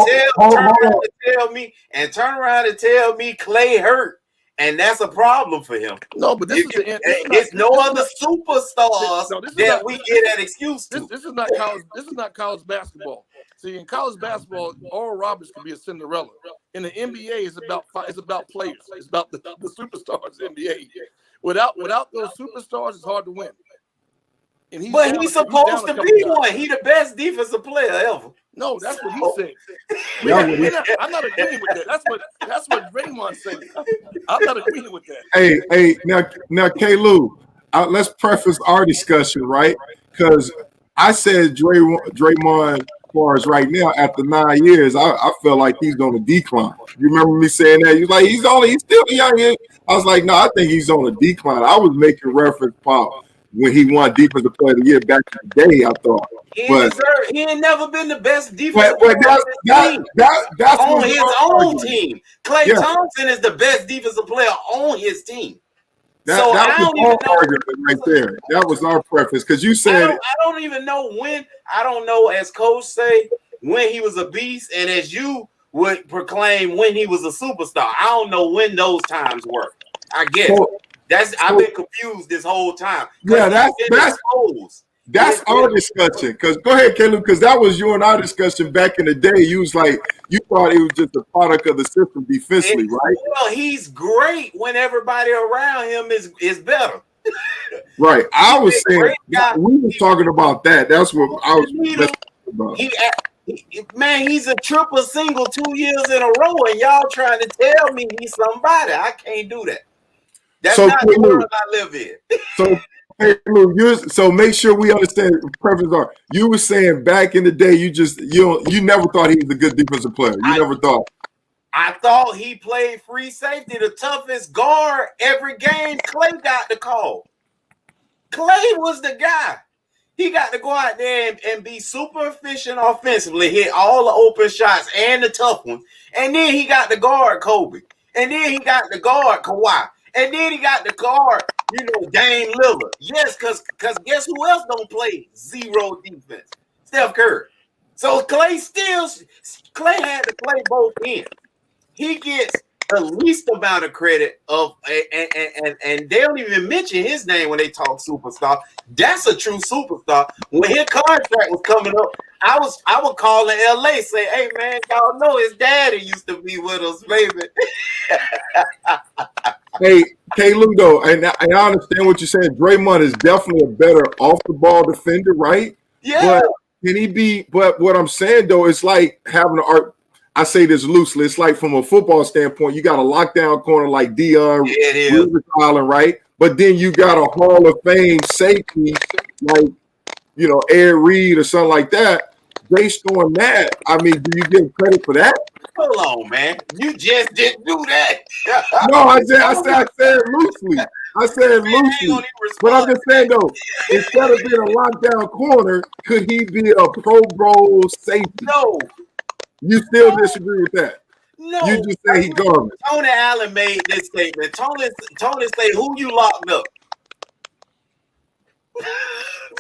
turn around and tell me Clay hurt, and that's a problem for him. No, but it's no other superstars that we get that excuse to. This is not college basketball. See, in college basketball, Oral Roberts can be a Cinderella. In the NBA, it's about players. It's about the superstars in the NBA. Without those superstars, it's hard to win. And he's supposed to be one. He's the best defensive player ever. No, that's what he said. I'm not agreeing with that. That's what Draymond said. I'm not agreeing with that. Hey, now, K-Lou, let's preface our discussion, right? Because I said Draymond, as far as right now, after 9 years, I feel like he's on a decline. You remember me saying that? You're like, he's still young. I was like, no, I think he's on a decline. I was making reference, Paul, when he won Defensive Player of the Year back in the day, I thought. He ain't never been the best defensive player that's on his own team. Klay Thompson is the best defensive player on his team. That was our argument right there. That was our preference because you said I don't even know when. I don't know, as Coach say, when he was a beast, and as you would proclaim when he was a superstar. I don't know when those times were. I guess I've been confused this whole time. Yeah, that's our discussion. Because go ahead, Caleb, because that was you and our discussion back in the day. You was like, you thought it was just a product of the system defensively, right? Well, he's great when everybody around him is better. Right. I was saying we were talking about that. That's what I was about. He's a triple single 2 years in a row, and y'all trying to tell me he's somebody. I can't do that. That's not the world I live in. So make sure we understand the preferences are. You were saying back in the day, you never thought he was a good defensive player. You never thought. I thought he played free safety, the toughest guard every game. Clay got the call. Clay was the guy. He got to go out there and be super efficient offensively, hit all the open shots and the tough ones. And then he got the guard Kobe. And then he got the guard Kawhi. And then he got the guard, Dame Lillard. Yes, because guess who else don't play zero defense? Steph Curry. So Clay had to play both ends. He gets the least amount of credit and they don't even mention his name when they talk superstar. That's a true superstar. When his contract was coming up, I would call in LA, say, hey man, y'all know his daddy used to be with us, baby. Hey, Ludo, and I understand what you're saying. Draymond is definitely a better off the ball defender, right? Yeah. But what I'm saying though, it's like having I say this loosely. It's like from a football standpoint, you got a lockdown corner like Deion Island, right? But then you got a Hall of Fame safety like, Ed Reed or something like that. Based on that, I mean, do you give credit for that? Hold on, man. You just didn't do that. No, I said loosely. I said loosely. But I'm just saying though, instead of being a lockdown corner, could he be a Pro Bowl safety? No. You still disagree with that? No. You just say he garbage. Tony Allen made this statement. Tony say, who you locked up?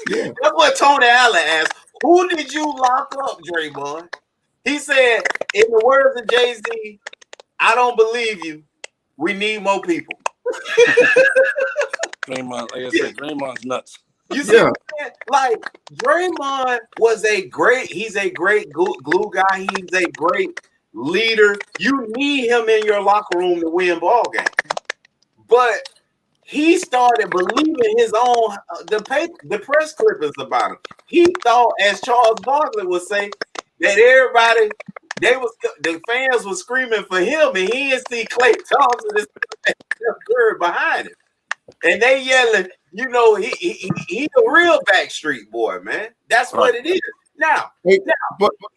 Yeah. That's what Tony Allen asked. Who did you lock up, Draymond? He said, in the words of Jay-Z, I don't believe you. We need more people. Draymond, like I said, Draymond's nuts. You see, like Draymond he's a great glue guy. He's a great leader. You need him in your locker room to win ball games. But he started believing his own the press clippings about him. He thought, as Charles Barkley would say, that the fans were screaming for him, and he didn't see Klay Thompson and Steph Curry behind him. And they yelling, you know, he a real Backstreet Boy, man. That's what it is. Now,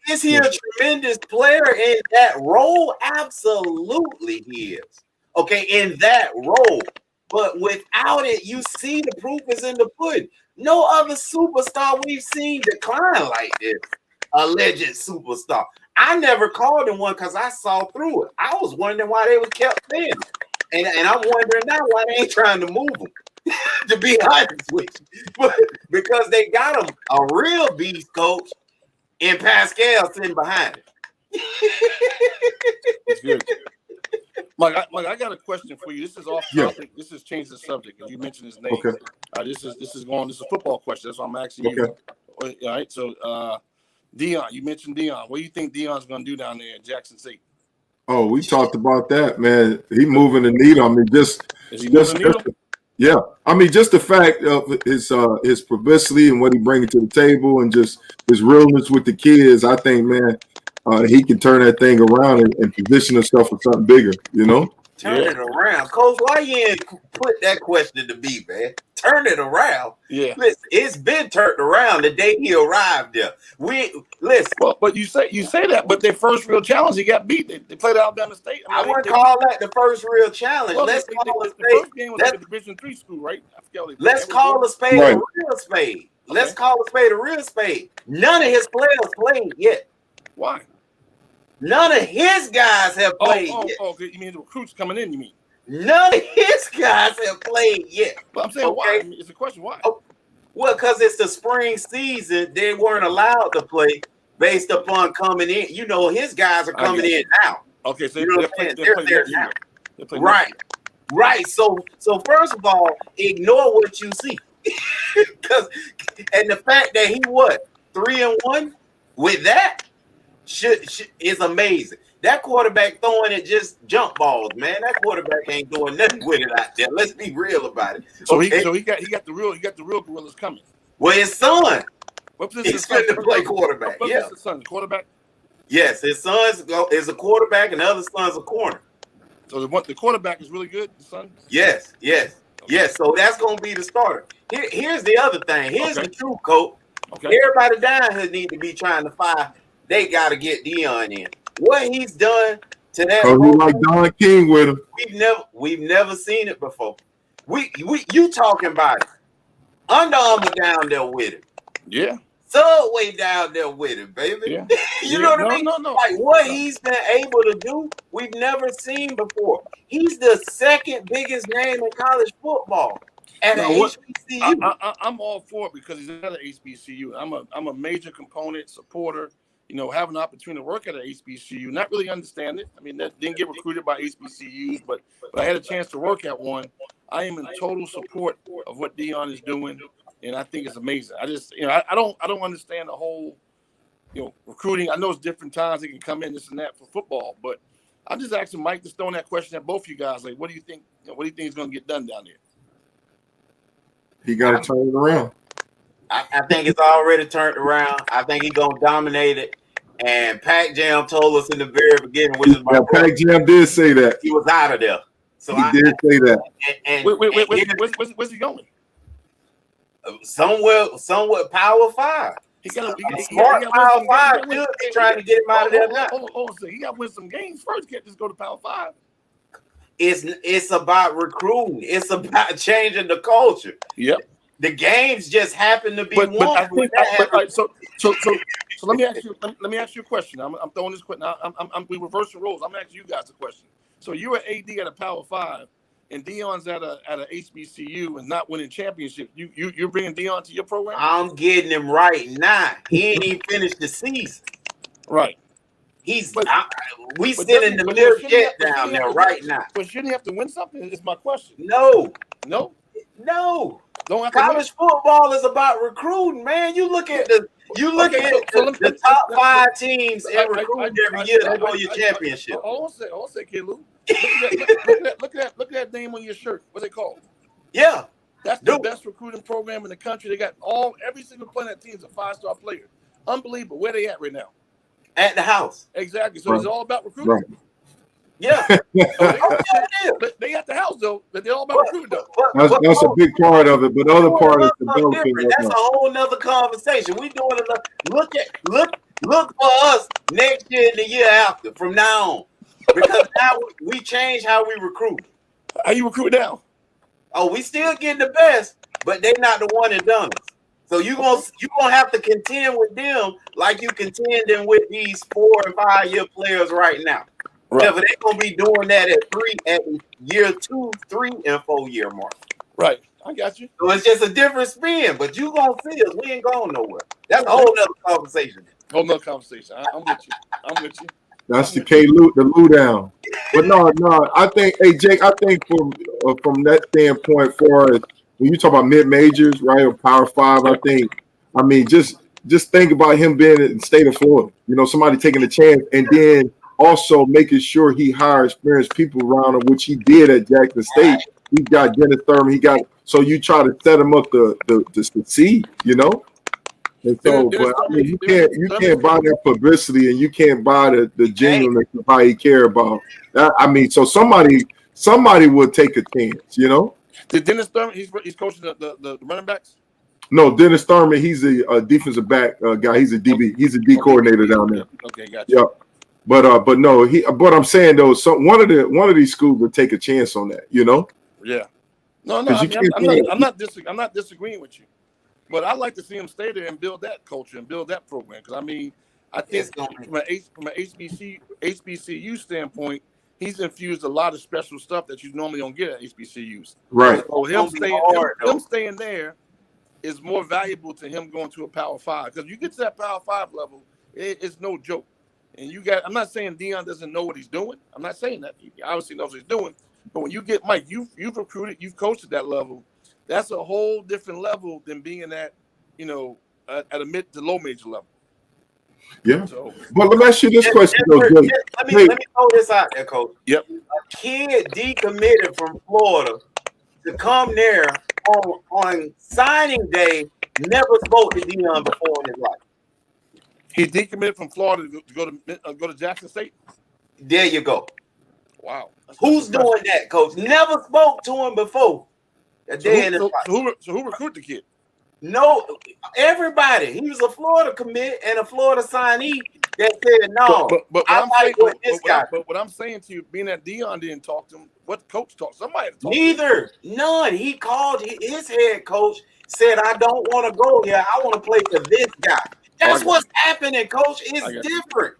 is he a tremendous player in that role? Absolutely he is. Okay, in that role. But without it, you see the proof is in the pudding. No other superstar we've seen decline like this. Alleged superstar. I never called him one because I saw through it. I was wondering why they were kept thin. And I'm wondering now why they ain't trying to move him, to be honest with you. But because they got him a real beast coach and Pascal sitting behind him. It's good. Mike, I got a question for you. This is off topic. Yeah. This is change the subject because you mentioned his name. Okay. This is a football question. That's why I'm asking you. All right. So Dion, you mentioned Dion. What do you think Dion's going to do down there in Jackson State? Oh, we talked about that, man. He moving the needle. I mean, Is he moving the needle? Yeah. I mean, just the fact of his publicity and what he brings to the table and just his realness with the kids, I think, man, he can turn that thing around and position himself for something bigger, you know? Turn it around. Coach, why you ain't put that question to me, man? Turn it around. Yeah. Listen, it's been turned around the day he arrived there. Listen. Well, but you say that, but their first real challenge, he got beat. They played Alabama State. I wouldn't call that the first real challenge. Well, the first game was like a Division III school, right? Let's call a spade a real spade. Let's call a spade a real spade. None of his players played yet. Why? None of his guys have played yet. Okay. You mean the recruits coming in, you mean? None of his guys have played yet. But I'm saying why? I mean, it's a question why. Oh, well, because it's the spring season. They weren't allowed to play based upon coming in. You know, his guys are coming in now. Okay, so you know they're there now. Right. So first of all, ignore what you see. And the fact that he 3-1 with that is amazing. That quarterback throwing it just jump balls, man. That quarterback ain't doing nothing with it out there. Let's be real about it. So he got the real gorillas coming. Well, his son. He's going to play quarterback. What's his son? Quarterback. Yes, his son is a quarterback, and the other son's a corner. So the quarterback is really good. The son. Yes. So that's going to be the starter. Here's the other thing. Here's the truth, coach. Okay. Everybody down here need to be trying to fire. They got to get Dion in. What he's done to that. Oh, he like Don King with him. We've never seen it before. You talking about it? Under Armour down there with him. Yeah. Subway down there with him, baby. Yeah. You know what I mean? No. Like what he's been able to do, we've never seen before. He's the second biggest name in college football at an HBCU. I'm all for it because he's at an HBCU. I'm a major component supporter. You know, have an opportunity to work at an HBCU, not really understand it. I mean, that didn't get recruited by HBCUs, but I had a chance to work at one. I am in total support of what Dion is doing, and I think it's amazing. I just, I don't understand the whole, recruiting. I know it's different times. It can come in this and that for football, but I'm just asking Mike, just throwing that question at both you guys. Like, what do you think? What do you think is going to get done down there? He got to turn it around. I think it's already turned around. I think he's going to dominate it. And Pac Jam told us in the very beginning, which is Pac Jam did say that he was out of there. So he did say that. Where's he going? Somewhere Power 5. He got Power 5. They're trying to get him out of there now. So he got to win some games first. Can't just go to Power 5. it's about recruiting. It's about changing the culture. Yep. The games just happen to be won. But I think so let me ask you a question. I'm throwing this question. We reversing roles. I'm asking you guys a question. So you're an AD at a Power 5, and Deion's at a HBCU and not winning championships. You're bringing Deion to your program? I'm getting him right now. He ain't even finished the season. Right. We sending the lift jet down there right now. But shouldn't he have to win something? Is my question. No. No. Don't have College football is about recruiting, man. You look at the top 5 teams in recruiting every year. They go your championship. Hold on, say, kid Lou. Look at that name on your shirt. What's it called? Yeah, that's the best recruiting program in the country. They got every single player on that team is a 5-star player. Unbelievable. Where they at right now? At the house. Exactly. So it's all about recruiting. Right. Yeah. They got the house though. But they're all about recruiting though. That's a big part of it. But the other part is developing. That's a whole nother conversation. We doing enough. Look for us next year and the year after from now on. Because now we change how we recruit. How you recruit now? Oh, we still getting the best, but they're not the one that done us. So you're gonna have to contend with them like you contending with these 4 and 5 year players right now. Right. Yeah, but they're gonna be doing that at year 2, 3, and 4 year mark. Right. I got you. So it's just a different spin, but you gonna see us. We ain't going nowhere. That's a whole nother conversation. I'm with you. That's the Lou down. But no, I think, hey Jake, I think from that standpoint, far as when you talk about mid majors, right, or Power 5, I mean, just think about him being in the state of Florida. You know, somebody taking a chance, and then also making sure he hires experienced people around him, which he did at Jackson State. He got Dennis Thurman. So you try to set him up to succeed, you know. And so, but I mean, you can't buy that publicity, and you can't buy the genuineness of how he care about that. I mean, so somebody would take a chance, you know. Did Dennis Thurman? He's coaching the running backs. No, Dennis Thurman. He's a defensive back guy. He's a DB. He's a D coordinator down there. Okay, gotcha. Yeah. But no, but I'm saying though, one of these schools would take a chance on that, you know. Yeah. No, I'm not disagreeing with you, but I'd like to see him stay there and build that culture and build that program. Because I mean, I think from an HBCU standpoint, he's infused a lot of special stuff that you normally don't get at HBCUs. Right. So him staying there is more valuable to him going to a Power 5, because you get to that Power 5 level, it's no joke. And I'm not saying Deion doesn't know what he's doing. I'm not saying that. He obviously knows what he's doing. But when you get Mike, you've recruited, you've coached at that level. That's a whole different level than being at, at a mid to low major level. Yeah. So, but let me ask you this question, though, Jake. Let me throw this out there, Coach. Yep. A kid decommitted from Florida to come there on signing day, never spoke to Deion before in his life. He decommitted from Florida to go to Jackson State. There you go. Wow. Who's doing that, Coach? Never spoke to him before. So who recruited the kid? No, everybody. He was a Florida commit and a Florida signee that said no. But what I'm saying to you, being that Deion didn't talk to him, what coach talked? Somebody had to talk. Neither. None. He called his head coach, said, "I don't want to go here. I want to play for this guy." That's what's happening, Coach. It's different.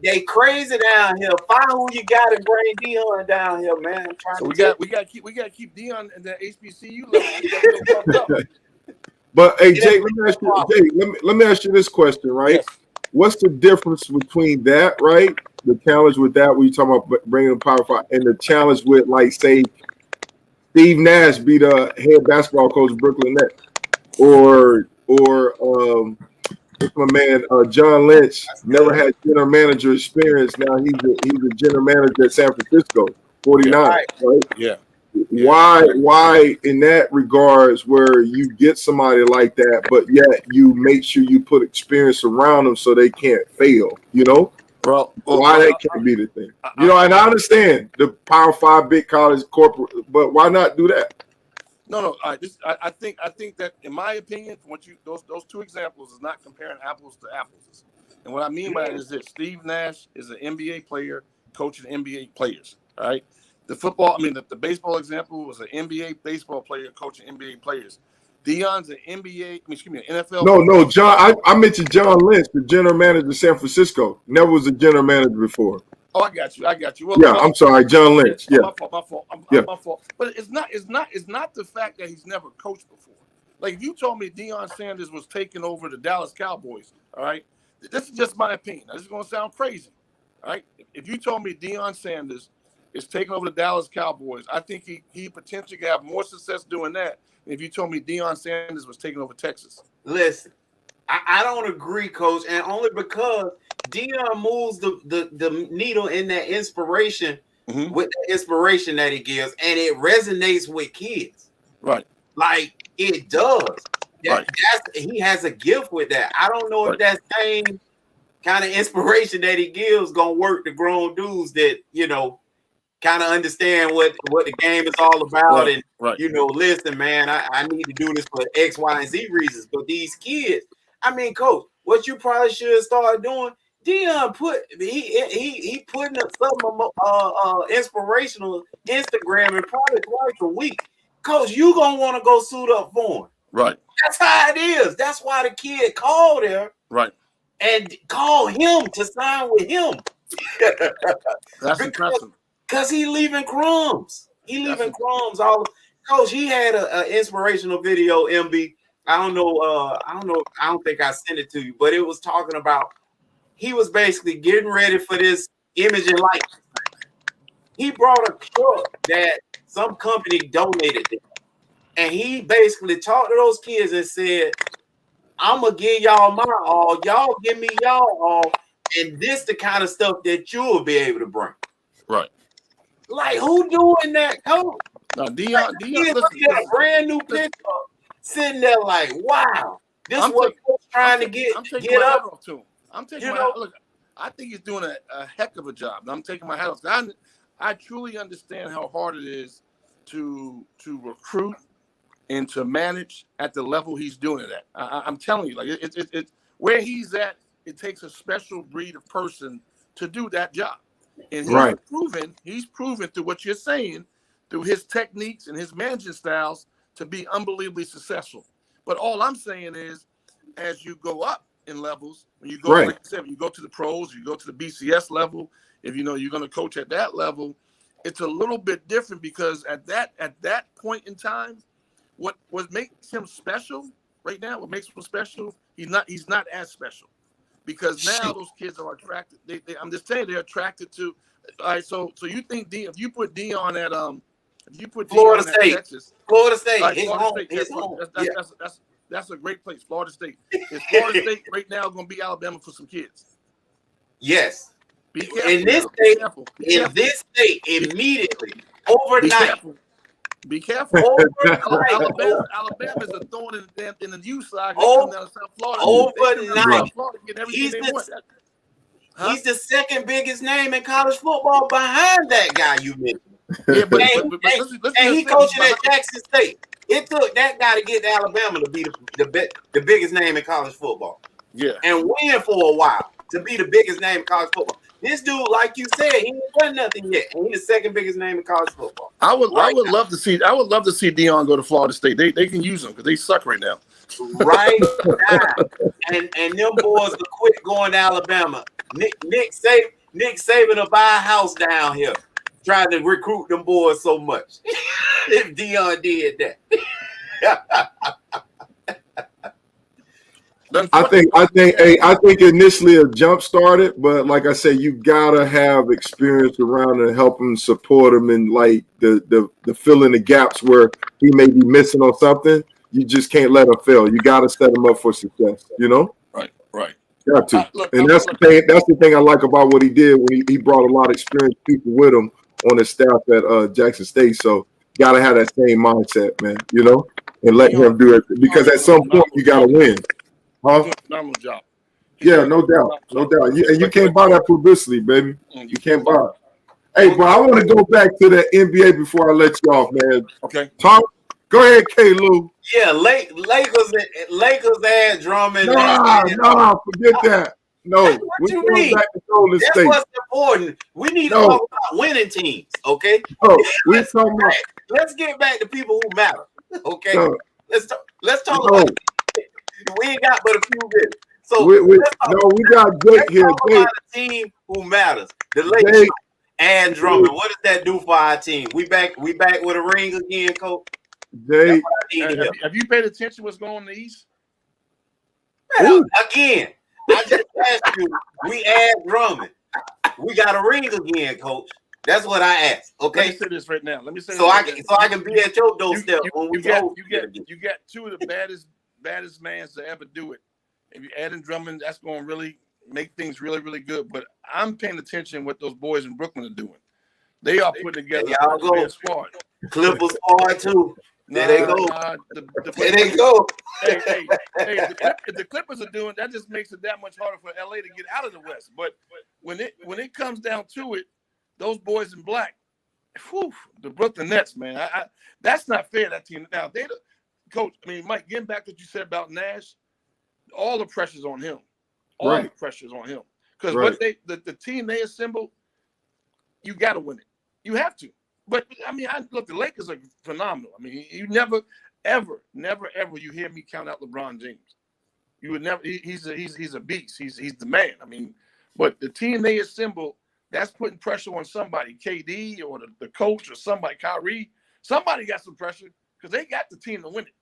They crazy down here. Find who you got and bring Deion down here, man. So we got to keep Deion in that HBCU level. But hey, Jake, let me ask you this question, right? Yes. What's the difference between that, right? The challenge with that, when you talking about bringing Power 5, and the challenge with, like, say, Steve Nash be the head basketball coach of Brooklyn Nets, or my man John Lynch never had general manager experience. Now he's a general manager at San Francisco 49, right? Yeah. Why in that regards, where you get somebody like that, but yet you make sure you put experience around them so they can't fail, you know? Well, why that can't be the thing? And I understand the Power 5 big college corporate, but why not do that? No. I think that, in my opinion, those two examples is not comparing apples to apples. And what I mean by that is that Steve Nash is an NBA player coaching NBA players. All right. The football, the baseball example was an NBA baseball player coaching NBA players. Deion's an NFL. No, John. I mentioned John Lynch, the general manager of San Francisco. Never was a general manager before. Oh, I got you. Well, yeah, I'm sorry, John Lynch. Yeah, my fault. My fault. But it's not the fact that he's never coached before. Like, if you told me Deion Sanders was taking over the Dallas Cowboys, all right, this is just my opinion. This is going to sound crazy, all right? If you told me Deion Sanders is taking over the Dallas Cowboys, I think he potentially could have more success doing that than if you told me Deion Sanders was taking over Texas. Listen, I don't agree, Coach, and only because Deion moves the needle in that inspiration with the inspiration that he gives, and it resonates with kids. Right. Like, it does. Right. He has a gift with that. I don't know if that same kind of inspiration that he gives gonna work the grown dudes that, kind of understand what the game is all about. Listen, man, I need to do this for X, Y, and Z reasons. But these kids, Coach, what you probably should start doing, Deion he putting up some inspirational Instagram and probably twice a week. Coach, you gonna want to go suit up for him. Right. That's how it is. That's why the kid called there. Right. And call him to sign with him. That's impressive. Because he leaving crumbs. Coach, he had an inspirational video, MB. I don't think I sent it to you, but it was talking about he was basically getting ready for this image and likeness. He brought a truck that some company donated to him. And he basically talked to those kids and said, I'm going to give y'all my all. Y'all give me y'all all. And this the kind of stuff that you will be able to bring. Right. Like, who doing that, Coach? No, Deion, listen, a brand new picture sitting there like, wow. This is what Coach trying to get up to him. I'm taking my hat. Look, I think he's doing a heck of a job. I'm taking my hat off. I truly understand how hard it is to recruit and to manage at the level he's doing it at. I'm telling you, like it's where he's at. It takes a special breed of person to do that job, and he's proven through what you're saying, through his techniques and his management styles, to be unbelievably successful. But all I'm saying is, as you go up in levels, when you go, like I said, when you go to the pros, you go to the BCS level. If you know you're going to coach at that level, it's a little bit different because at that point in time, what makes him special right now, what makes him special, he's not as special because now those kids are attracted. I'm just saying they're attracted to. All right, so you think if you put Deion at Florida State, Texas, Florida State, that's a great place. Florida State. Is Florida State right now going to be Alabama for some kids? Yes. Be careful. In this state, immediately, overnight. Be careful. Alabama's a thorn in the U side. Overnight. He's the second biggest name in college football behind that guy you mentioned. Yeah, but he coaching at Jackson State. It took that guy to get to Alabama to be the biggest name in college football. Yeah. And win for a while to be the biggest name in college football. This dude, like you said, he ain't done nothing yet. And he's the second biggest name in college football. I would love to see Deion go to Florida State. They can use him because they suck right now. Right now. And them boys will quit going to Alabama. Nick Saban will buy a house down here, trying to recruit them boys so much. If Deion did that. I think initially a jump started, but like I said, you gotta have experience around and help him, support him, and like the fill in the gaps where he may be missing on something. You just can't let him fail. You gotta set him up for success. You know. Right. Got to. And that's the thing. That's the thing I like about what he did when he brought a lot of experienced people with him on his staff at Jackson State. So gotta have that same mindset, man. You know, and let him do it because at some point you gotta win. Huh? Phenomenal job. Yeah, no doubt. You can't buy that publicity, baby. You can't buy it. Hey, bro, I want to go back to the NBA before I let you off, man. Okay. Tom, go ahead, K. Lou. Yeah, Lakers add Drummond. Nah, forget that. No, That's what we're you going need. back to Golden That's State. what's important. We need to talk about winning teams, okay? No, we're talking about. Let's get back to people who matter, okay? No, Let's talk about. We ain't got but a few minutes, so we got Jake here. talk Jake, about a team who matters. The late and Drummond. What does that do for our team? We back with a ring again, Coach. Jake, have you paid attention to what's going on in the East? Man, again, I just asked you. We add Drummond. We got a ring again, Coach. That's what I asked. Okay. Let me say this right now. Let me say so I can be at your doorstep when we go. You got two of the baddest mans to ever do it. If you add in Drummond, that's going to really make things really, really good. But I'm paying attention what those boys in Brooklyn are doing. They are putting together a squad. Clippers squad too. There they go. There they go. Hey, if the Clippers are doing that, just makes it that much harder for LA to get out of the West. But when it comes down to it, those boys in black, the Brooklyn Nets, man, that's not fair. That team now, Coach. I mean, Mike, getting back to what you said about Nash, all the pressure's on him. The pressure's on him because what the team they assembled, you got to win it. You have to. But I mean, look, the Lakers are phenomenal. I mean, you never, ever you hear me count out LeBron James. You would never. He's a beast. He's the man. I mean, but the team they assemble, that's putting pressure on somebody, KD or the coach or somebody, Kyrie. Somebody got some pressure because they got the team to win it.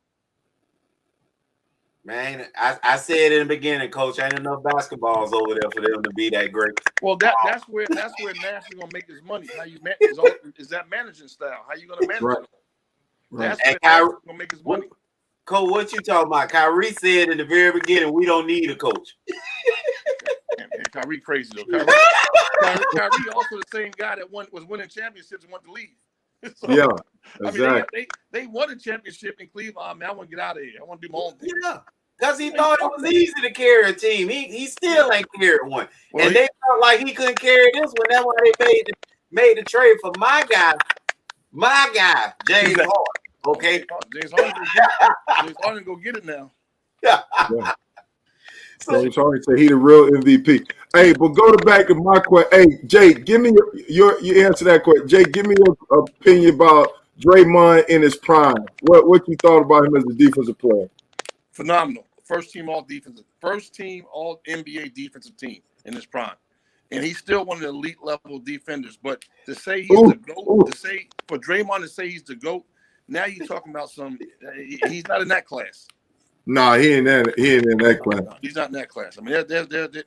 Man, I said in the beginning, Coach, ain't enough basketballs over there for them to be that great. Well, that's where Nash is gonna make his money. How you manage is that managing style? How you gonna manage it? That's where Nash is gonna make his money. Coach, what you talking about? Kyrie said in the very beginning, we don't need a coach. Man, Kyrie crazy though. Kyrie also the same guy that was winning championships and wanted to leave. So, yeah, exactly. I mean, they won a championship in Cleveland. Man, I want to get out of here. I want to do my own thing. Yeah, because he thought it was easy to carry a team. He still ain't carried one. Well, and they felt like he couldn't carry this one. That's why they made the trade for my guy, James Harden. Okay, James Harden go get it now. Yeah. James Harden said he the real MVP. Hey, but back to my question. Hey, Jake, give me your answer that question. Jake, give me your opinion about Draymond in his prime. What you thought about him as a defensive player? Phenomenal. First team all NBA defensive team in his prime. And he's still one of the elite level defenders. But to say he's the GOAT, for Draymond to say he's the GOAT, now you're talking about he's not in that class. No, he ain't in that class. No, he's not in that class. I mean,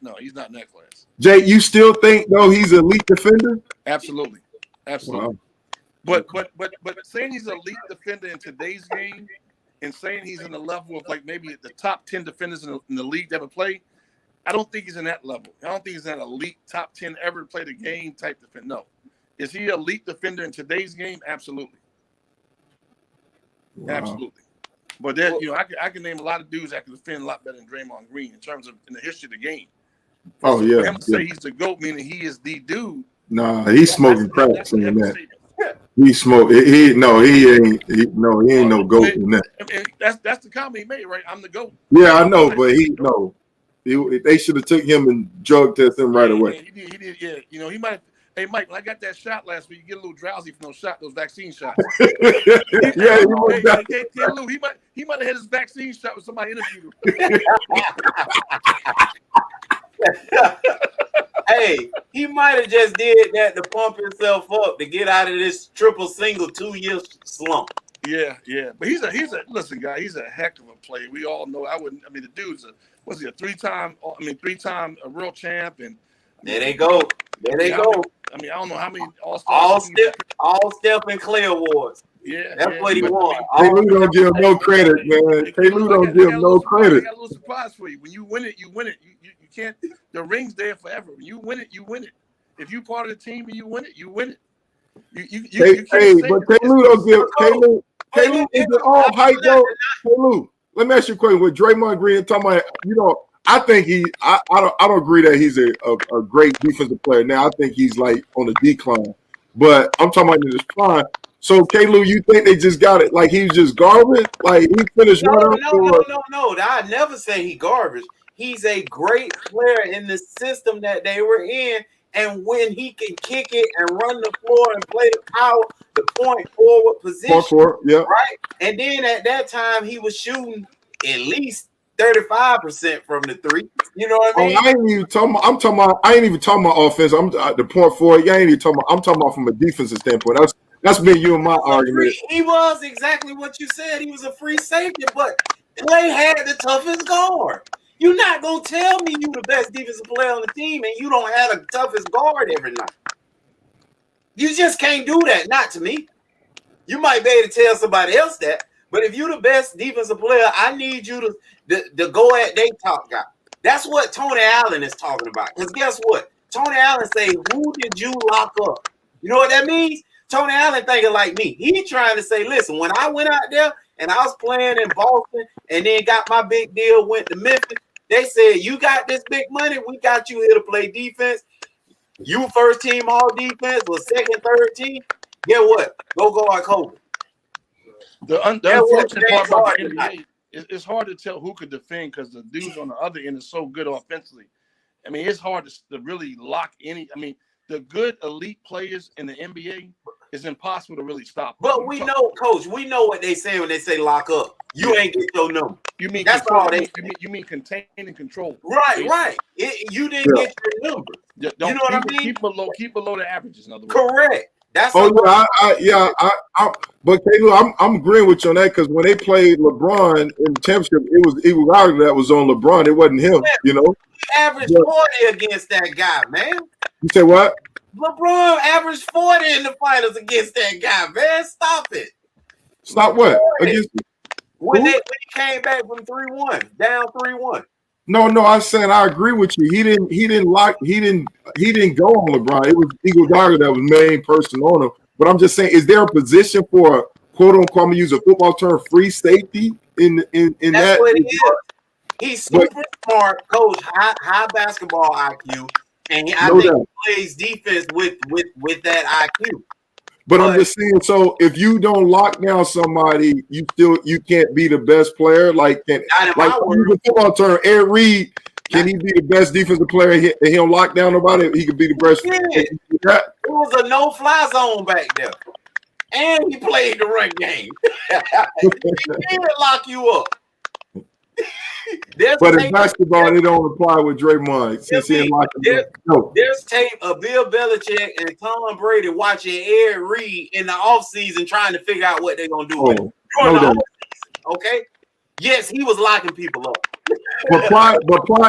no, he's not in that class. Jay, you still think he's an elite defender? Absolutely. Wow. But saying he's an elite defender in today's game and saying he's in the level of like maybe the top 10 defenders in the league that ever play, I don't think he's in that level. I don't think he's an elite top 10 ever play the game type defender. No. Is he an elite defender in today's game? Absolutely. Wow. Absolutely. But then, I can name a lot of dudes that can defend a lot better than Draymond Green in terms of in the history of the game. Oh, so yeah. For him to say he's the GOAT, meaning he is the dude. Nah, he's smoking crack saying that. He smoke. He ain't no GOAT in that. I mean, that's the comment he made, right? I'm the GOAT. Yeah, I know, but they should have took him and drug test him right away. He did. Yeah, he might. Hey, Mike, when I got that shot last week, you get a little drowsy from those vaccine shots. Lou, he might have had his vaccine shot with somebody interviewed him. Hey, he might have just did that to pump himself up to get out of this triple single 2 years slump. Yeah. But he's a listen, guy. He's a heck of a player. We all know. The dude's a three-time world champ and. There they go. I mean, I don't know how many all Steph and Clay awards. Yeah, that's what he won. Hey, Lou don't give him no credit, man. Hey, Lou don't give him no credit. I got a little surprise for you. When you win it, you win it. You can't. The ring's there forever. When you win it, you win it. If you part of the team and you win it, you win it. But Lou don't give. Lou is it all hype though? Hey, Lou, let me ask you a question. With Draymond Green talking about, I think I don't agree that he's a great defensive player. Now I think he's like on a decline, but I'm talking about in his prime. So Lou, you think they just got it? Like he was just garbage? Like he finished No. I never say he garbage. he's a great player in the system that they were in. And when he can kick it and run the floor and play the power, the point forward position, right? And then at that time, he was shooting at least 35% from the three. You know what I mean? I ain't even talking about, I ain't even talking about offense. I'm the point forward. I ain't even talking about, I'm talking about from a defensive standpoint. That's been you and my argument. He was exactly what you said. He was a free safety, but Clay had the toughest guard. You're not going to tell me you the best defensive player on the team and you don't have the toughest guard every night. You just can't do that. Not to me. You might be able to tell somebody else that, but if you're the best defensive player, I need you to go at their top guy. That's what Tony Allen is talking about. Because guess what? Tony Allen say, who did you lock up? You know what that means? Tony Allen thinking like me. He trying to say, listen, when I went out there and I was playing in Boston and then got my big deal, went to Memphis, they said, you got this big money, we got you here to play defense. You first team all defense or second, third team. Get what? Go guard Kobe. The unfortunate part about the NBA is it's hard to tell who could defend because the dudes on the other end is so good offensively. I mean, it's hard to really lock any. I mean, the good elite players in the NBA is impossible to really stop. But we know, Coach, we know what they say when they say lock up. You ain't get your number. You mean that's control, all they you mean contain and control. Right, right. You didn't get your number. You know what I mean? Keep below the averages, in other words. Correct. That's but Caleb, I'm agreeing with you on that because when they played LeBron in the championship, it was out that was on LeBron. It wasn't him, you know. He averaged 40 against that guy, man. You say what? LeBron averaged 40 in the finals against that guy, man. Stop it. Stop what? Against when he came back from 3-1, down 3-1. No, I'm saying I agree with you. He didn't go on LeBron. It was Iguodala that was main person on him. But I'm just saying, is there a position for a quote unquote, I'm gonna use a football term, free safety in That's that? What he is. He's super smart, coach, high basketball IQ, and I think he plays defense with that IQ. But I'm just saying, so if you don't lock down somebody, you can't be the best player. Like the football term, Ed Reed, can he be the best defensive player and he don't lock down nobody? He could be the best. It was a no-fly zone back there. And he played the run game. He did lock you up. But in basketball, they don't apply with Draymond. There's tape of Bill Belichick and Tom Brady watching Ed Reed in the offseason trying to figure out what they're going to do with him. Okay? Yes, he was locking people up. But apply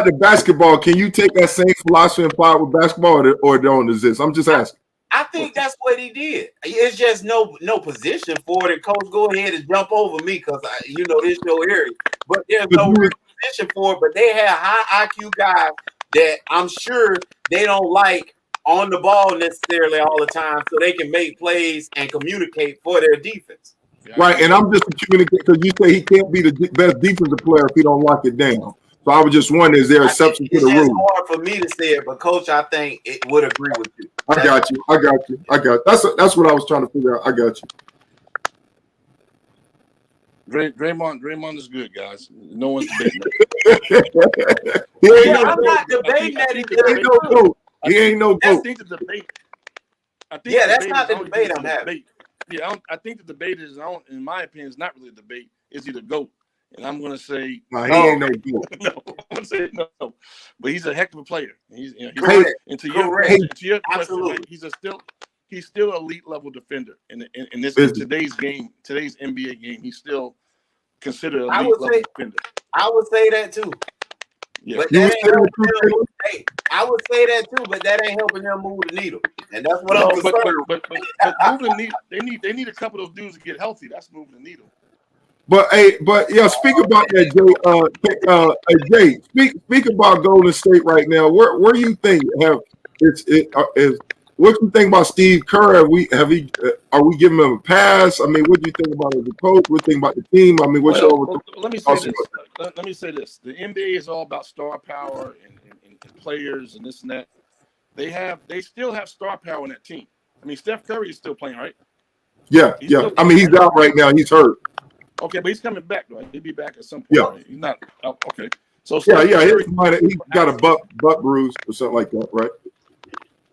to basketball. Can you take that same philosophy and apply it with basketball or don't exist? I'm just asking. I think that's what he did. It's just no position for it. And coach, go ahead and jump over me because this your area. But there's no position for it. But they have high IQ guys that I'm sure they don't like on the ball necessarily all the time, so they can make plays and communicate for their defense. Right, and I'm just communicating because you say he can't be the best defensive player if he don't lock it down. So I was just wondering, is there an exception to the rule? It's hard for me to say it, but coach, I think it would agree with you. I got you. That's what I was trying to figure out. I got you. Draymond is good, guys. No one's debating that. I'm not debating that. He ain't no goat. I think the debate. That's not the debate I'm having. Yeah, I think the debate is, in my opinion, is not really a debate. Is he the GOAT? And I'm going to say no. He ain't no GOAT. No, I'm going to say no. But he's a heck of a player. He's correct. And to your question, absolutely, he's still elite level defender in today's game, today's NBA game. He's still considered elite level defender. I would say that too. Yeah. But that ain't helping them. Hey, I would say that too, but that ain't helping them move the needle, and that's what I'm concerned. But moving the needle, they need a couple of those dudes to get healthy. That's moving the needle. But speak about that, Jay. Jay, speak about Golden State right now. Where do you think what do you think about Steve Kerr? Are we giving him a pass? I mean, what do you think about as a coach? What do you think about the team? I mean, let me say this. The NBA is all about star power and players and this and that. They still have star power in that team. I mean, Steph Curry is still playing, right? Yeah. I mean, he's out right now. He's hurt. Okay, but he's coming back, right? He'll be back at some point. Yeah. Right? He's not okay. So he's got a butt bruise or something like that, right?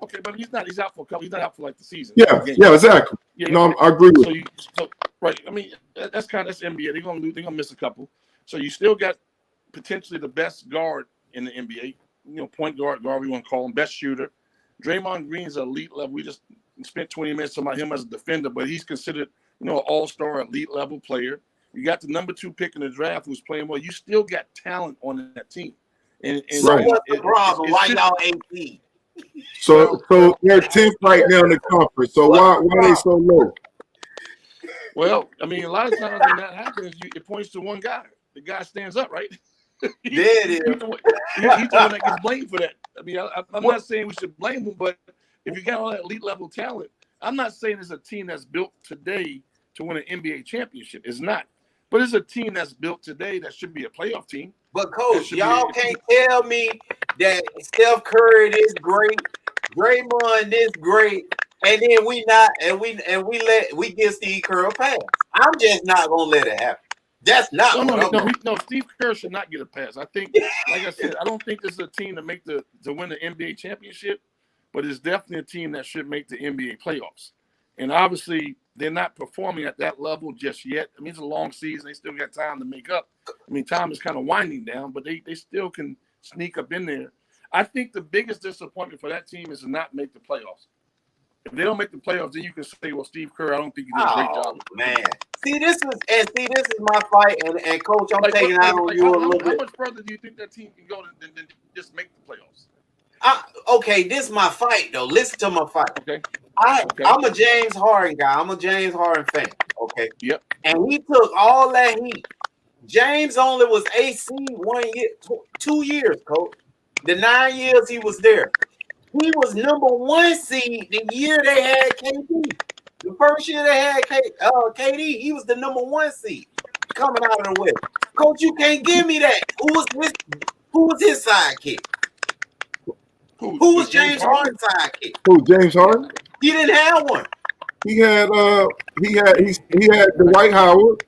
Okay, but he's not. He's out for a couple. He's not out for like the season. Yeah, exactly. Yeah, no, I agree with you. Right. I mean, that's NBA. They're gonna miss a couple. So you still got potentially the best guard in the NBA. Point guard, we want to call him, best shooter. Draymond Green's elite level. We just spent 20 minutes talking about him as a defender, but he's considered, an all-star elite level player. You got the number 2 pick in the draft who's playing well. You still got talent on that team. And so what's the problem? Why y'all 18? So they're 10th right now in the conference. So why are they so low? Well, I mean, a lot of times when that happens, it points to one guy. The guy stands up, right? He's the one that gets blamed for that. I mean, I'm not saying we should blame him, but if you got all that elite level talent, I'm not saying it's a team that's built today to win an NBA championship. It's not. But it's a team that's built today that should be a playoff team. But coach, y'all can't tell me that Steph Curry is great, Draymond is great, and then we give Steve Kerr a pass. I'm just not gonna let it happen. That's not no. Steve Kerr should not get a pass. I think, like I said, I don't think this is a team to win the NBA championship, but it's definitely a team that should make the NBA playoffs. And obviously, they're not performing at that level just yet. I mean, it's a long season. They still got time to make up. I mean, time is kind of winding down, but they still can sneak up in there. I think the biggest disappointment for that team is to not make the playoffs. If they don't make the playoffs, then you can say, well, Steve Kerr, I don't think he did a great job. Man. This is my fight, and coach, I'm taking out on you a little bit. How much further do you think that team can go than just make the playoffs? Okay, this is my fight, though. Listen to my fight. Okay. I'm a James Harden guy. I'm a James Harden fan. Okay. Yep. And he took all that heat. James only was AC 1 year, 2 years, coach. The 9 years he was there. He was number 1 seed the year they had KD. The first year they had KD, he was the number 1 seed coming out of the West. Coach, you can't give me that. Who was his sidekick? Who was James Harden's sidekick? Who, James Harden? He didn't have one. He had Dwight Howard.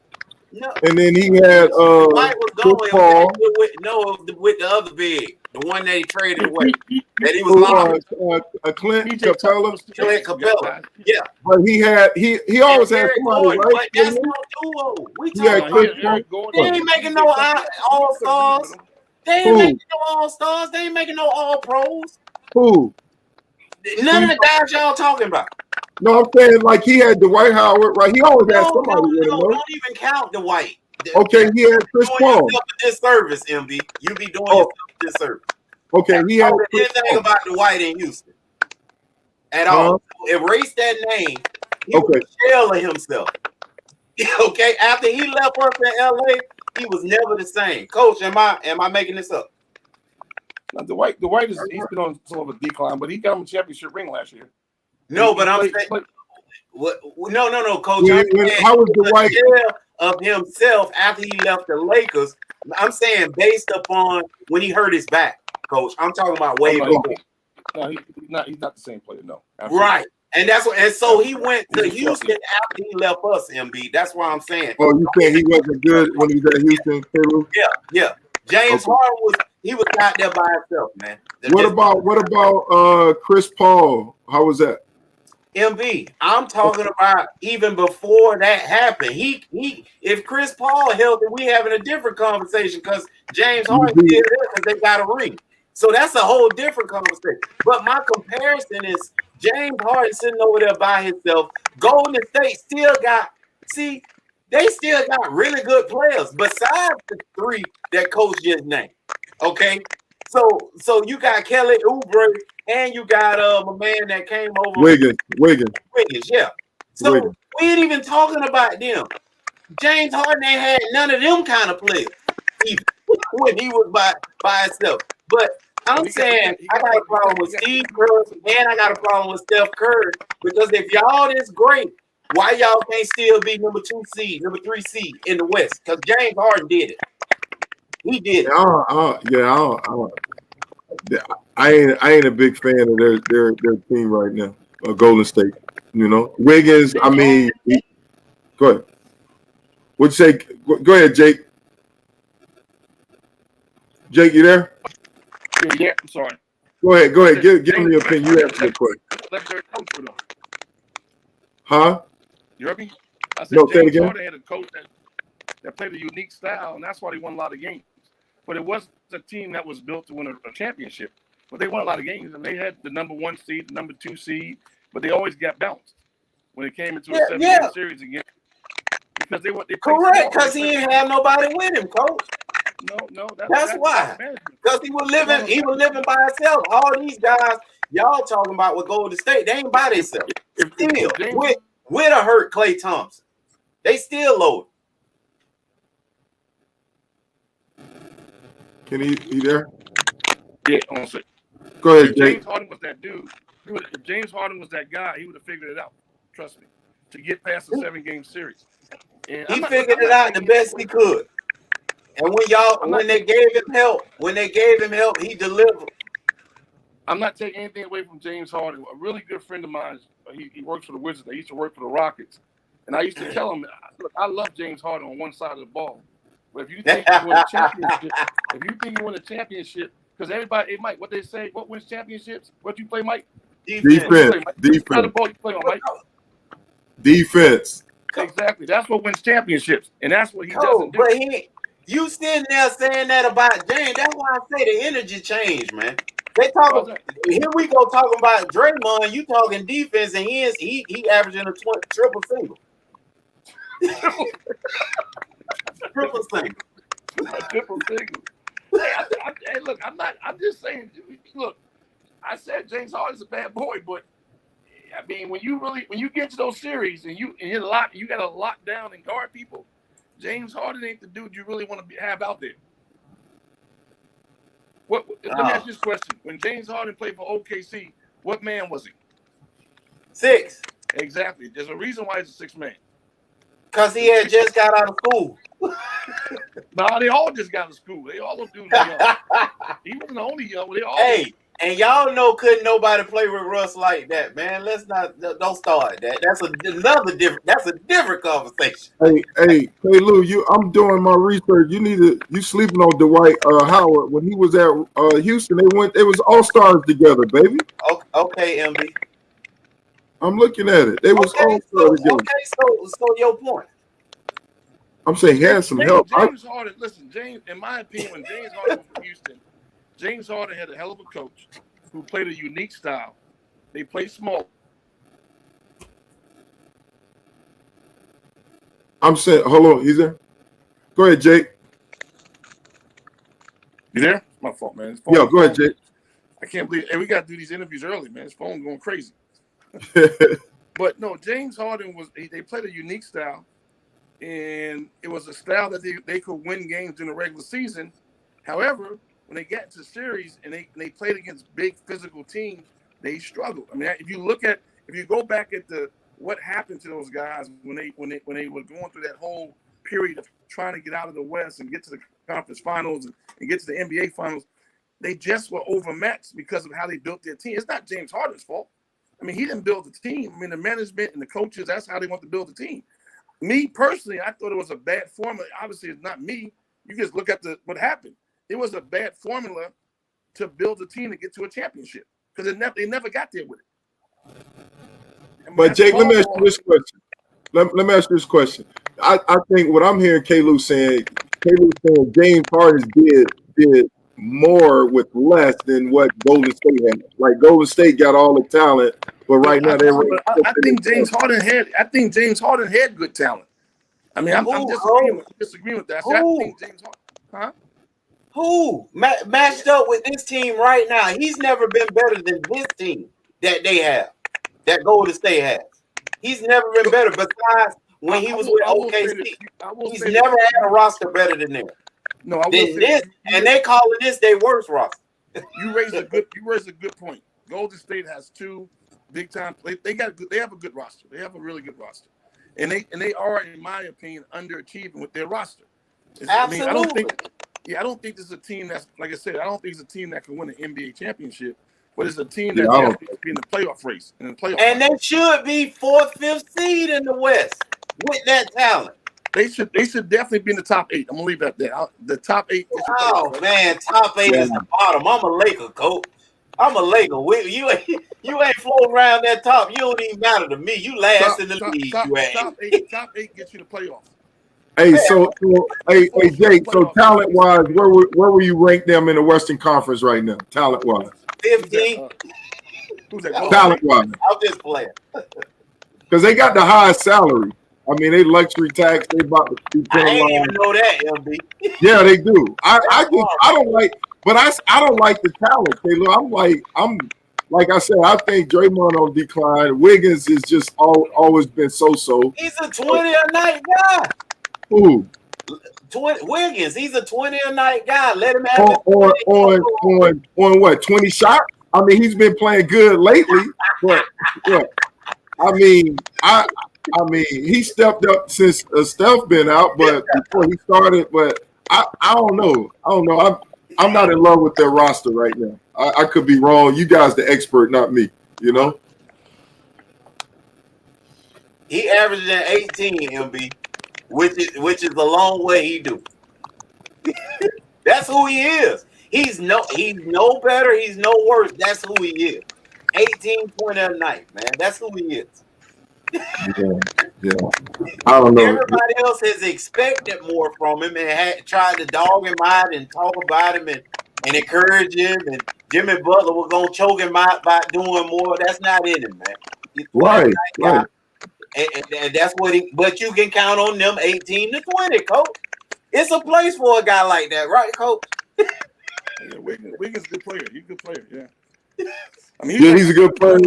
No. And then he had Dwight was going with the other big, the one that he traded away. That he was Clint Capella. Clint Capella. Yeah. But he always had somebody, right? But that's no duo. They ain't making no all-stars. They ain't making no all-stars. They ain't making no all-pros. Who? None of the guys y'all talking about. No, I'm saying like he had Dwight Howard, right? He always had somebody with him. Don't even count Dwight. Okay, he had Chris Paul. Disservice, MB. You be doing yourself a disservice. Okay, he had anything about Dwight in Houston at all. Erase that name. He was a shell of himself. Okay, after he left us in LA, he was never the same. Coach, am I making this up? Now, Dwight he's been on sort of a decline, but he got him a championship ring last year. No, but I'm saying, no, Coach. How was Dwight of himself after he left the Lakers? I'm saying based upon when he hurt his back, Coach. I'm talking about way before. No, he's not the same player. No, absolutely. Right, and so he went to Houston after he left us. MB. That's why I'm saying. Oh, you saying he wasn't good when he was at Houston? Yeah. James Harden was out there by himself, man. What about Chris Paul? How was that? MB, I'm talking about even before that happened. If Chris Paul healthy, we having a different conversation because James Harden did it because they got a ring. So that's a whole different conversation. But my comparison is James Harden sitting over there by himself. Golden State still got really good players besides the 3 that coach just named. Okay. So you got Kelly Oubre and you got my man that came over. Wiggins, yeah. So we ain't even talking about them. James Harden ain't had none of them kind of players even when he was by himself. But I'm saying I got a problem with Steve Kerr and I got a problem with Steph Curry because if y'all this great, why y'all can't still be number 2 seed, number 3 seed in the West? Because James Harden did it. He did. I ain't a big fan of their team right now. Golden State, Wiggins. I mean, go ahead. What'd you say? Go ahead, Jake. Jake, you there? Yeah, I'm sorry. Go ahead. Give me your opinion. You answer the question. Huh? You heard me? I said No, say it James again. Harden had a coach that played a unique style, and that's why they won a lot of games. But it wasn't a team that was built to win a championship. But they won a lot of games, and they had the number 1 seed, the number 2 seed, but they always got bounced when it came into a 7-game series again. Because they correct, because he didn't have nobody with him, coach. No, that's why. Because he was living by himself. All these guys y'all talking about with Golden State, they ain't by themselves. Still, with a hurt Klay Thompson, they still loaded. Can he there? Yeah, on second. Go ahead, if Jake. James Harden was that dude, if James Harden was that guy, he would have figured it out. Trust me, to get past the 7-game series. And he figured it out the best he could. And when they gave him help, he delivered. I'm not taking anything away from James Harden. A really good friend of mine, he works for the Wizards. I used to work for the Rockets. And I used to tell him, look, I love James Harden on one side of the ball. But if you think you win a championship, because everybody, Mike, what they say, what wins championships? What you play, Mike? Defense. How the ball you play on, Mike? Defense. Exactly. That's what wins championships. And that's what he doesn't do. But you sitting there saying that about James. That's why I say the energy changed, man. They talking. Here we go talking about Draymond. You talking defense, and he averaging a triple single. Triple single. Triple single. Hey, look, I'm just saying. Look, I said James Harden's a bad boy, but I mean, when you get to those series and you got to lock down and guard people, James Harden ain't the dude you really want to have out there. Let me ask you this question: when James Harden played for OKC, what man was he? 6. Exactly. There's a reason why he's a 6 man. Because he had just got out of school. No, they all just got out of school. They all do young. He wasn't the only young. They all. And y'all know couldn't nobody play with Russ like that, man. Don't start that. That's a different conversation. Hey, Lou, I'm doing my research. You sleeping on Dwight Howard. When he was at Houston, they was all-stars together, baby. Okay, MB. I'm looking at it. They was all-stars together. Okay, so your point. I'm saying he had some help. James Harden, listen, in my opinion, when James Harden was from Houston, James Harden had a hell of a coach who played a unique style. They play small. I'm saying, hold on, he's there. Go ahead, Jake. You there? My fault, man. Yeah, go ahead, Jake. I can't believe we got to do these interviews early, man. His phone going crazy. But no, James Harden they played a unique style, and it was a style that they could win games in the regular season. However, when they got to the series and they played against big physical teams, they struggled. I mean, if you go back at what happened to those guys when they were going through that whole period of trying to get out of the West and get to the conference finals and get to the NBA finals, they just were overmatched because of how they built their team. It's not James Harden's fault. I mean, he didn't build the team. I mean, the management and the coaches, that's how they want to build the team. Me personally, I thought it was a bad formula. Obviously, it's not me. You just look at what happened. It was a bad formula to build a team to get to a championship because they never got there with it. But Jake, let me ask you this question. Let me ask you this question. I think what I'm hearing K-Lou saying James Harden did more with less than what Golden State had. Like Golden State got all the talent, but right now I think James Harden had good talent. I mean, I'm disagreeing with that. I think James Harden, huh? Who matched up with this team right now? He's never been better than this team that they have, that Golden State has. He's never been better. Besides when he was with OKC, he's never had a roster better than them. No, I will say this, and they calling this their worst roster. You raised a good point. Golden State has 2 big time. They have a good roster. They have a really good roster, and they are, in my opinion, underachieving with their roster. Absolutely. I don't think this is a team that's, like I said, I don't think it's a team that can win an NBA championship, but it's a team that has to be in the playoff race. And they should be 4th, 5th seed in the West with that talent. They should definitely be in the top 8. I'm gonna leave that there. The top 8. Oh man, top 8 is the bottom. I'm a Laker, coach. I'm a Laker. You ain't floating around that top. You don't even matter to me. You last in the league. Top 8 gets you the playoffs. Hey, hey, Jake. So talent-wise, where were you rank them in the Western Conference right now? Talent-wise, 15. Who's that? Talent-wise, I'm just playing. Because they got the highest salary. I mean, they luxury tax. They about to be I ain't even know that, LB. Yeah, they do. I don't like, but I don't like the talent. I'm like I said, I think Draymond on decline. Wiggins is just always been so. He's a 20 a night guy. Who? 20 Wiggins. He's a 20 a night guy. Let him have on what 20 shots. I mean, he's been playing good lately, but I mean, he stepped up since Steph been out, but before he started, but I don't know. I'm not in love with their roster right now. I could be wrong. You guys the expert, not me, you know? He averaged an 18, MB, which is a long way he do. That's who he is. He's no better, he's no worse. That's who he is. 18 point a night, man. That's who he is. Yeah. I don't know. Everybody else has expected more from him and had tried to dog him out and talk about him and encourage him. And Jimmy Butler was gonna choke him out by doing more. That's not in him, man. Right. And that's what he. But you can count on them 18 to 20, coach. It's a place for a guy like that, right, coach? Yeah, Wiggins is a good player. He's a good player. Yeah. I mean, he's a good player.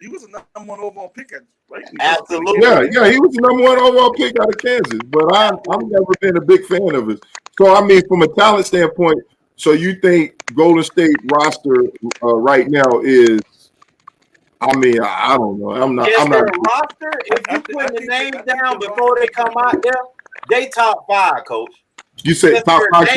He was a number 1 overall pick, right? Absolutely. Yeah, he was the number 1 overall pick out of Kansas, but I've never been a big fan of it. So I mean, from a talent standpoint, so you think Golden State roster right now is? I mean, I don't know. I'm not. Roster. If you put the names down before they come out there, they top 5, coach. You say top 5?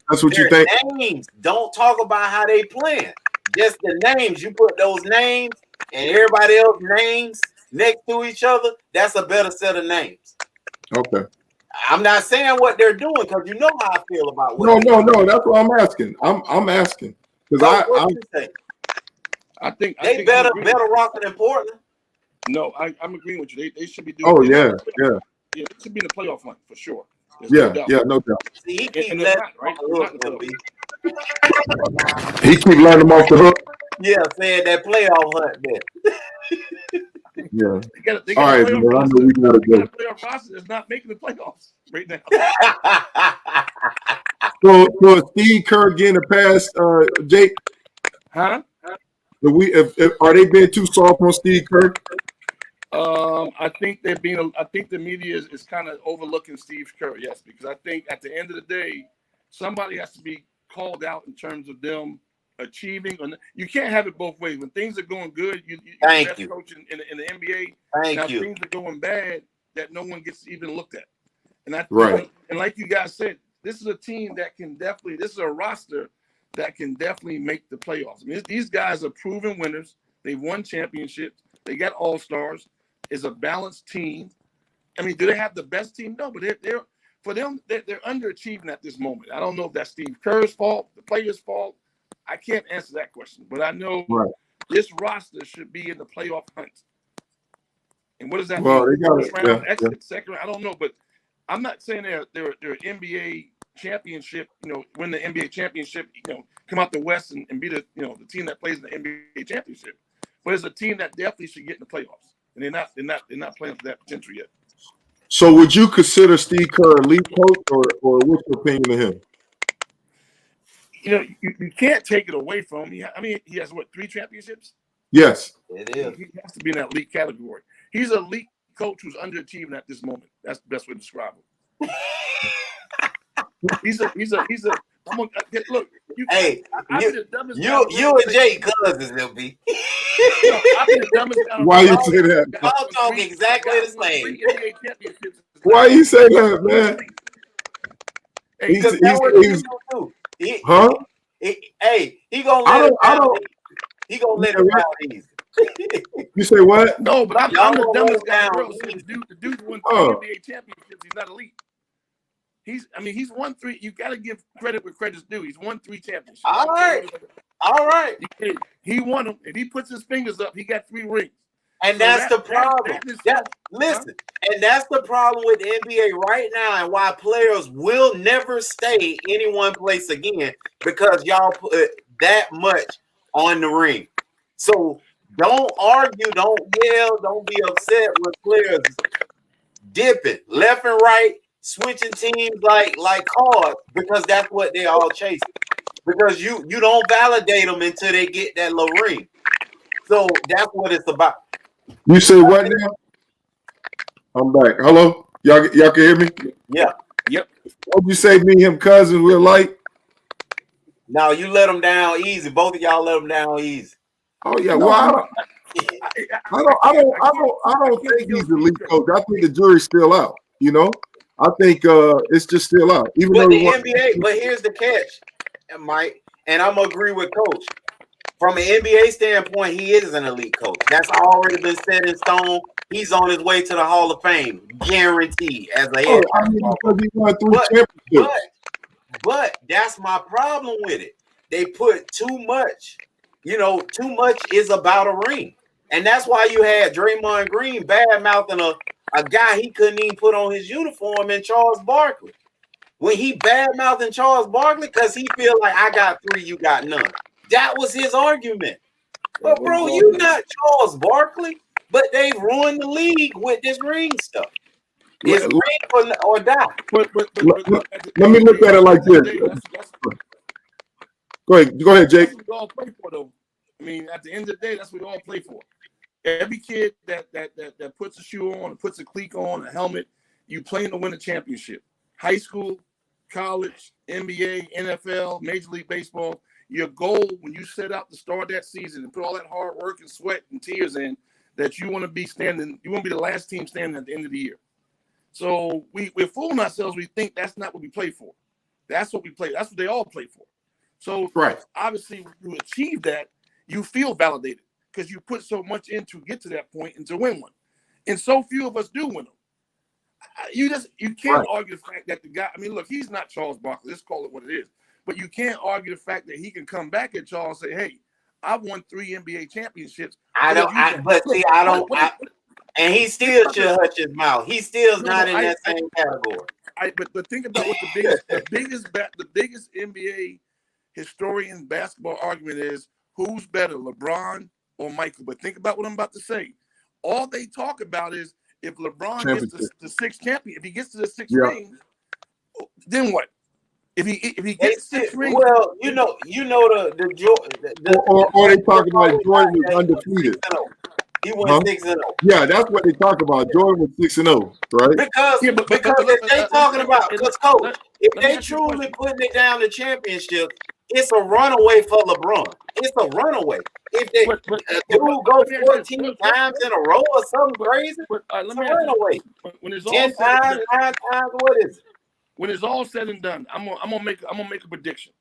That's what you think? Names. Don't talk about how they playing. Just the names. You put those names and everybody else names next to each other. That's a better set of names. Okay. I'm not saying what they're doing because you know how I feel about what. No. That's what I'm asking. I'm asking because I think they better rock than Portland. No, I'm agreeing with you. They should be doing. Oh yeah. They should be in the playoff hunt for sure. No doubt. See, he keep letting right. He keep letting them off the hook. Yeah, saying that playoff hunt there. Yeah. They all right, man. I know we gotta go. Playoff roster is not making the playoffs right now. So Steve Kerr getting a pass, Jake? Huh? Are they being too soft on Steve Kerr? I think the media is kind of overlooking Steve Kerr, yes, because I think at the end of the day, somebody has to be called out in terms of them achieving. You can't have it both ways. When things are going good, you're the best coach in the NBA. Now things are going bad, that no one gets even looked at. And and like you guys said, this is a team that can definitely. This is a roster that can definitely make the playoffs. I mean, these guys are proven winners. They've won championships. They got all-stars. It's a balanced team. I mean, do they have the best team? No, but they're underachieving at this moment. I don't know if that's Steve Kerr's fault, the players' fault. I can't answer that question, but I know this roster should be in the playoff hunt. And what does that mean? They got exit, second round, I don't know, but I'm not saying they're an NBA championship, win the NBA championship, come out the West and be the team that plays in the NBA championship. But it's a team that definitely should get in the playoffs, and they're not playing for that potential yet. So, would you consider Steve Kerr a lead coach, or what's your opinion of him? You can't take it away from him. He has 3 championships? Yes, it is. He has to be in that elite category. He's an elite coach who's underachieving at this moment. That's the best way to describe him. He's a. Look. You and Jay cousins, LB. Why you say that? Y'all talk exactly the same. Why you say that, man? He gonna let it out. He gonna let it out easy. You say what? No, but I'm the dumbest guy in the world. down. The dude won 3 NBA championships. He's not elite. He's won 3. You got to give credit where credit's due. He's won 3 championships. All right. He won them. If he puts his fingers up, he got 3 rings. And so that's the problem. Listen, and that's the problem with the NBA right now, and why players will never stay any one place again, because y'all put that much on the ring. So don't argue, don't yell, don't be upset with players dipping left and right, switching teams like cars, because that's what they all chasing. Because you don't validate them until they get that little ring. So that's what it's about. You say what now? I'm back. Hello? Y'all can hear me? Yeah. Yep. What'd you say, me and him cousins, we're like? No, you let them down easy. Both of y'all let them down easy. Oh yeah. Well, I don't think he's the lead coach. I think the jury's still out. You know, I think it's just still out. Even though the NBA, but here's the catch, Mike, and I'm gonna agree with Coach. From an NBA standpoint, he is an elite coach. That's already been set in stone. He's on his way to the Hall of Fame, guaranteed, as a head. Because he won 3 championships. But that's my problem with it. They put too much. You know, too much is about a ring. And that's why you had Draymond Green bad-mouthing a guy he couldn't even put on his uniform in Charles Barkley. When he bad-mouthing Charles Barkley because he feel like, I got 3, you got none. That was his argument. But, bro, you not Charles Barkley, but they ruined the league with this ring stuff. It's ring or die. But let me look at it like this. Go ahead, Jake. That's what we all play for, though. I mean, at the end of the day, that's what we all play for. Every kid that puts a shoe on, puts a cleat on, a helmet, you playing to win a championship. High school, college, NBA, NFL, Major League Baseball. Your goal when you set out to start that season and put all that hard work and sweat and tears in, that you want to be standing, you want to be the last team standing at the end of the year. So we're fooling ourselves. We think that's not what we play for. That's what we play. That's what they all play for. So obviously, when you achieve that, you feel validated because you put so much in to get to that point and to win one. And so few of us do win them. You can't argue the fact that the guy. I mean, look, he's not Charles Barkley. Let's call it what it is. But you can't argue the fact that he can come back at y'all and say, "Hey, I've won 3 NBA championships." And he still should hush his mouth. He still's not in that same category. But think about what the biggest NBA historian basketball argument is: who's better, LeBron or Michael? But think about what I'm about to say. All they talk about is if LeBron gets the 6th champion, if he gets to the 6th ring, then what? If he gets 6 rings, well, you know the or they talk about Jordan was undefeated. He went 6-0. Yeah, that's what they talk about. Jordan was 6-0, right? Because if they talking about, because Coach, if they truly putting it down to championship, it's a runaway for LeBron. It's a runaway. If they dude go 14 times in a row or something crazy, it's a runaway. When it's 10 times, 9 times, what is it? When it's all said and done, I'm gonna make a prediction.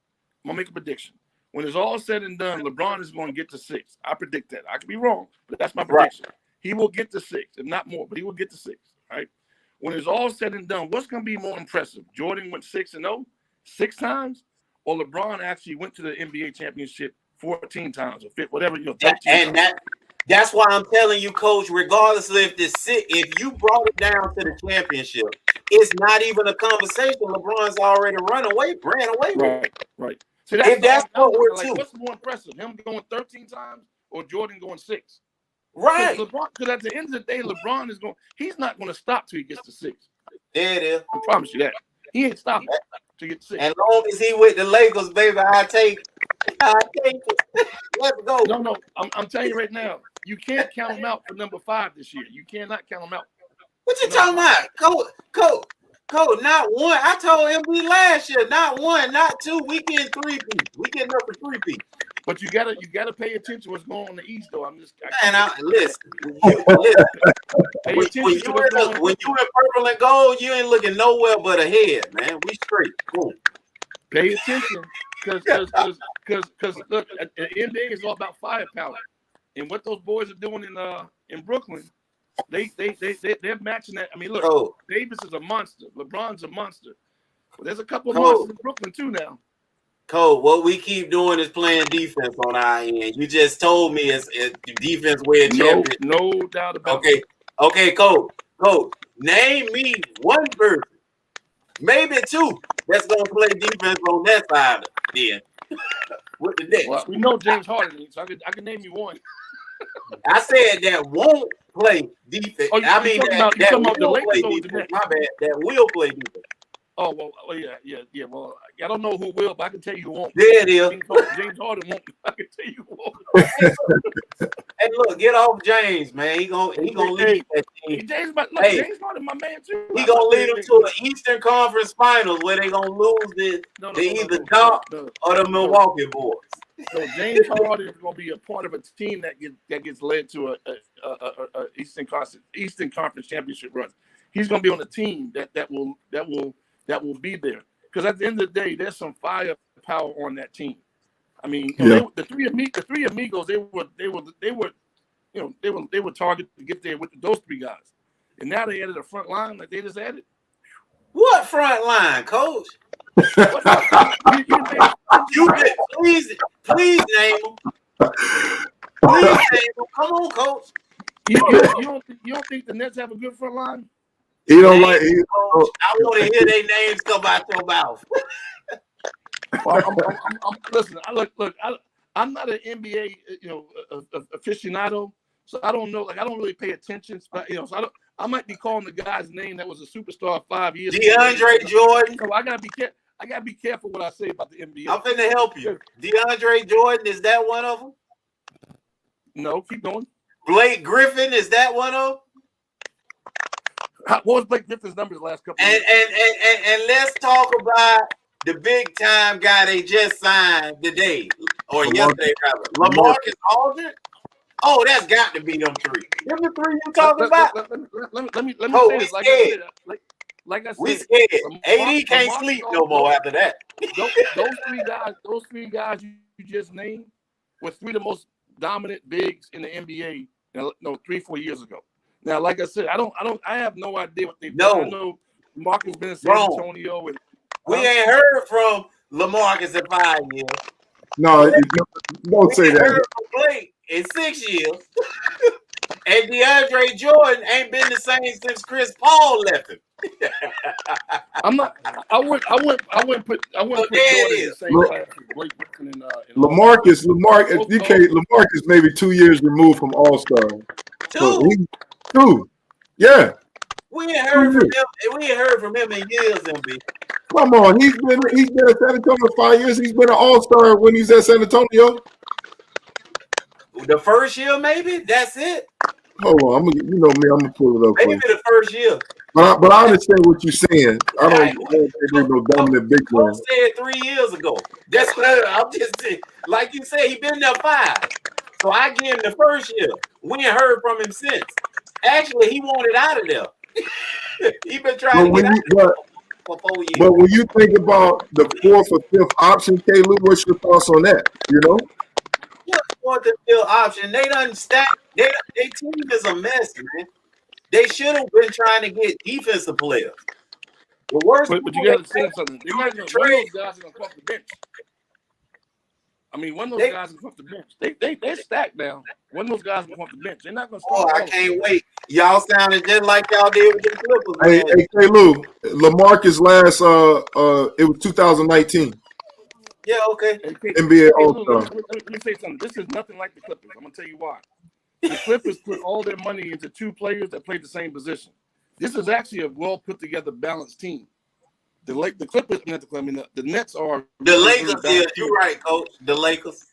When it's all said and done, LeBron is going to get to 6. I predict that. I could be wrong, but that's my prediction. Right. He will get to 6, if not more, but he will get to 6. Right? When it's all said and done, what's going to be more impressive? Jordan went 6-0 6 times, or LeBron actually went to the NBA championship 14 times or 15, whatever, 13 times. That's why I'm telling you, Coach, regardless of if you brought it down to the championship, it's not even a conversation. LeBron's already ran away with it. Right. So that's what we're like. What's more impressive, him going 13 times or Jordan going 6? Right. Because at the end of the day, LeBron he's not going to stop till he gets to 6. There it is. I promise you that. He ain't stopping to get to 6. As long as he with the Lakers, baby, I take it. Let's go. No. I'm telling you right now, you can't count him out for number 5 this year. You cannot count him out. What you talking about? Coach, not one. I told MB last year, not 1, not 2. We getting 3-peat. We getting up to 3-peat. But you gotta pay attention to what's going on in the East, though. Listen. Pay attention to what's going on. When you in purple and gold, you ain't looking nowhere but ahead, man. We straight. Boom. Pay attention, because look, at the NBA is all about firepower. And what those boys are doing in Brooklyn, they're matching that. I mean, look, Davis is a monster. LeBron's a monster. But there's a couple of monsters in Brooklyn too now. Cole, what we keep doing is playing defense on our end. You just told me it's defense win championship. No doubt about it. Okay, Cole, name me one person, maybe two, that's gonna play defense on that side then. With the Knicks. Well, we know James Harden, so I can name you one. I said that won't play defense. Oh, I mean that will play defense. defense. My bad. That will play defense. Oh well, yeah. Well, I don't know who will, but I can tell you who won't. There it is. James Harden won't. I can tell you who won't. Hey, look, get off James, man. He gonna lead that team. James Harden, my man too. He gonna lead them to the Eastern Conference Finals where they gonna lose either Doc or the Milwaukee boys. So James Harden is gonna be a part of a team that gets led to a Eastern Conference championship run. He's gonna be on a team that will be there, because at the end of the day, there's some firepower on that team. I mean, the three amigos, they were targeted to get there with those three guys, and now they added a front line like they just added. What front line, Coach? Please name them. Please name them. Come on, Coach. You don't think the Nets have a good front line? He don't like. I want to hear their names come out your mouth. Well, listen. I'm not an NBA aficionado, so I don't know. Like, I don't really pay attention. So I might be calling the guy's name that was a superstar 5 years ago. DeAndre Jordan. So I gotta be careful what I say about the NBA. I'm finna help you. DeAndre Jordan, is that one of them? No, keep going. Blake Griffin, is that one of them? What was Blake Griffin's numbers the last couple of years? And let's talk about the big time guy they just signed today or yesterday, rather. LaMarcus Aldridge. Oh, that's got to be them three. Them the three you talking about? Let me say this. Like I said, we scared. AD can't sleep no more after that. Those three guys you just named were three of the most dominant bigs in the NBA 3-4 years ago. Now, like I said, I have no idea what they've done. I know Marcus been in San Antonio, and we ain't heard from LaMarcus in 5 years. No, don't say that. Heard from Blake in 6 years, and DeAndre Jordan ain't been the same since Chris Paul left him. I'm not. I wouldn't put Jordan in the same class as Blake Griffin and LaMarcus. LaMarcus maybe 2 years removed from All-Star. Two. Yeah. We ain't heard from him. We ain't heard from him in years, MB. Come on, he's been at San Antonio 5 years. He's been an All-Star when he's at San Antonio. The first year, maybe. That's it. Hold on, I'm gonna pull it up. Maybe the first year. But I understand what you're saying. I don't think there's no dominant big one. I said 3 years ago. That's what I'm just saying. Like you said, he been there 5. So I give him the first year. We ain't heard from him since. Actually, he wanted out of there. He been trying to get out for 4 years. But when you think about the 4th or 5th option, K-Lou, what's your thoughts on that? You know? What 4th and 5th option? They done stacked. Their team is a mess, man. They should have been trying to get defensive players. The worst. But you got to say something. They might not. One of those guys are gonna come off the bench. I mean, one of those guys come off the bench. They're stacked now. One of those guys come off the bench. They're not gonna start. Oh, I can't wait. Y'all sounded just like y'all did with the Clippers. Hey, Lou, LaMarcus last it was 2019. Yeah, okay. NBA All-Star. Let me say something. This is nothing like the Clippers. I'm gonna tell you why. The Clippers put all their money into 2 players that played the same position. This is actually a well put together, balanced team. The Clippers, the Nets are the Lakers. Yeah, you're right, Coach. The Lakers.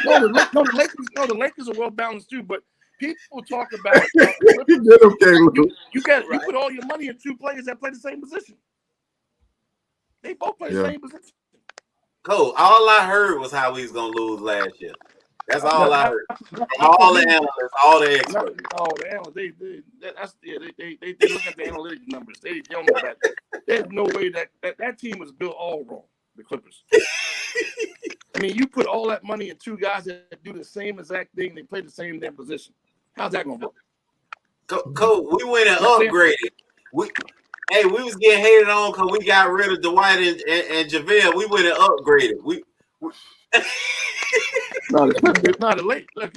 The Lakers are well balanced too. But people talk about you put all your money in 2 players that play the same position. They both play the same position. Coach, all I heard was how we was gonna lose last year. That's all I heard. From all the analysts, all the experts. All the analysts, they look at the analytic numbers. They don't know that. There's no way that team was built all wrong. The Clippers. I mean, you put all that money in two guys that do the same exact thing. They play the same damn position. How's that going to work? Coach, we went and upgraded. We was getting hated on because we got rid of Dwight and JaVale. We went and upgraded. We it's not late. Look.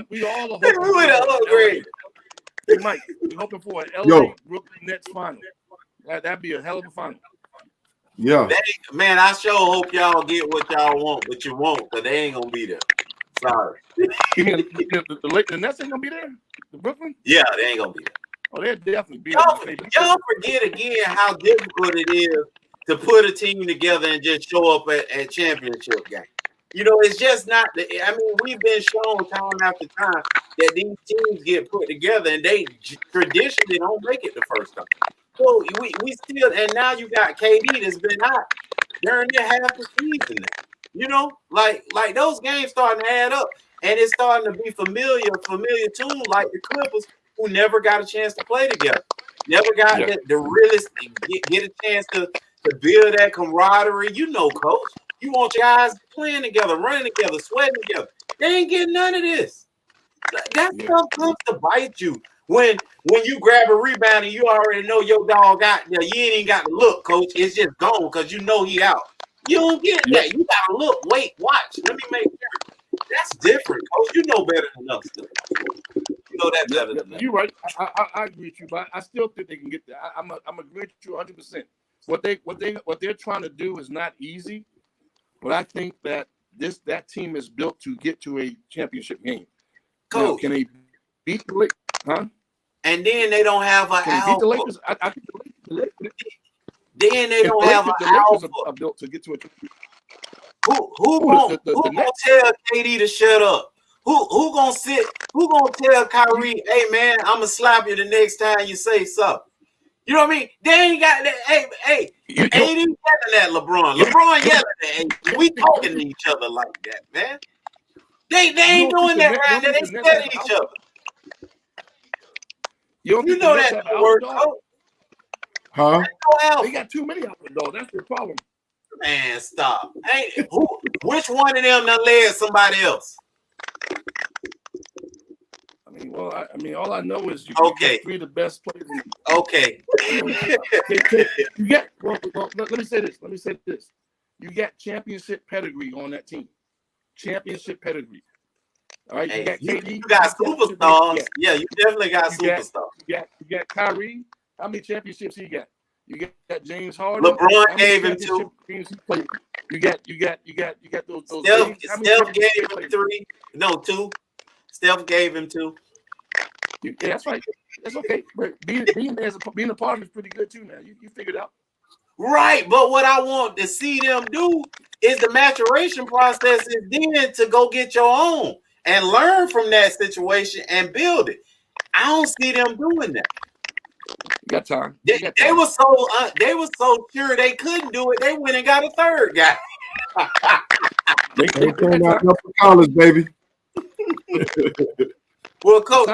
We all are hoping. We went and upgraded. Mike, we're hoping for an LA Brooklyn Nets final. That'd be a hell of a final. Yeah. Man, I sure hope y'all get what y'all want, but you won't, because they ain't gonna be there. Sorry. The Nets ain't gonna be there? The Brooklyn? Yeah, they ain't gonna be there. Oh, they'll definitely be there. Y'all forget again how difficult it is to put a team together and just show up at championship game. You know, it's just not. I mean, we've been shown time after time that these teams get put together and they traditionally don't make it the first time. So we still, and now you got KD that's been out during the half the season. You know, like those games starting to add up, and it's starting to be familiar tune, like the Clippers, who never got a chance to play together, never got the realest get a chance to build that camaraderie. You know, Coach, you want your guys playing together, running together, sweating together. They ain't getting none of this. That stuff comes to bite you. When you grab a rebound and you already know your dog out there, you ain't even got to look, Coach. It's just gone because you know he out. You don't get that. You got to look, wait, watch. Let me make sure. That's different, Coach. You know better than us. You know that better than us. You're right. I agree with you, but I still think they can get there. I'm agree with you 100%. What they're trying to do is not easy, but I think that that team is built to get to a championship game. Coach, now, can they beat the Lakers? Huh? And then they don't have an alpha. Beat the Lakers? I think the Lakers. Then they don't have an alpha. Are built to get to a. Who gonna tell KD to shut up? Who gonna sit? Who gonna tell Kyrie, hey man, I'm gonna slap you the next time you say something? You know what I mean? They ain't got that. Hey, AD yelling at LeBron. LeBron yelling at AD. We talking to each other like that, man. They ain't doing that right now. They scared of each other. You know that word, Coach. Huh? They got too many alpha dogs. That's the problem. Man, stop. Hey, which one of them done led somebody else? I mean, all I know is you get three of the best players. Okay. You get let me say this. You got championship pedigree on that team. Championship pedigree. All right, hey, you got KD. You got superstars. Yeah, you definitely got superstars. You got Kyrie. How many championships he got? You got James Harden. LeBron gave him 2. You got those. Steph gave him 3. No, 2. Steph gave him 2. Yeah, that's right. That's okay. But being a part of it is pretty good too. Now you figured it out. Right, but what I want to see them do is the maturation process is then to go get your own and learn from that situation and build it. I don't see them doing that. You got time. They were so sure they couldn't do it. They went and got a third guy. they came out for college, baby. Well, Coach,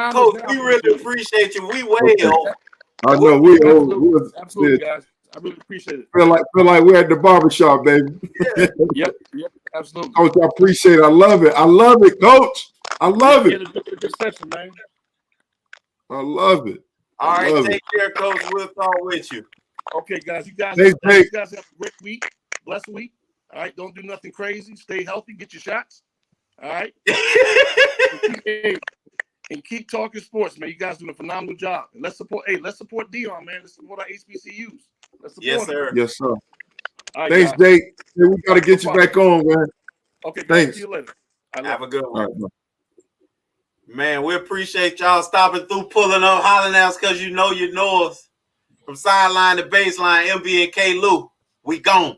we really appreciate you. We way over. I know we over. Absolutely, guys. I really appreciate it. Feel like we're at the barbershop, baby. Yep, absolutely. Coach, I appreciate it. I love it, Coach. I love it. Good session, man. I love it. All right, take care, Coach. We'll talk with you. Okay, guys. You guys have a great week. Blessed week. All right. Don't do nothing crazy. Stay healthy. Get your shots. All right. And keep talking sports, man. You guys doing a phenomenal job. And let's support Dion, man. Let's support our HBCUs. Let's support yes, sir. Him. Yes, sir. Right, thanks, guys. Jake. Hey, we got to get you back on, man. Okay, thanks. See you later. Have a good one. Right, man, we appreciate y'all stopping through, pulling up, hollering at us because you know us. From sideline to baseline, MB and K. Lou, we gone.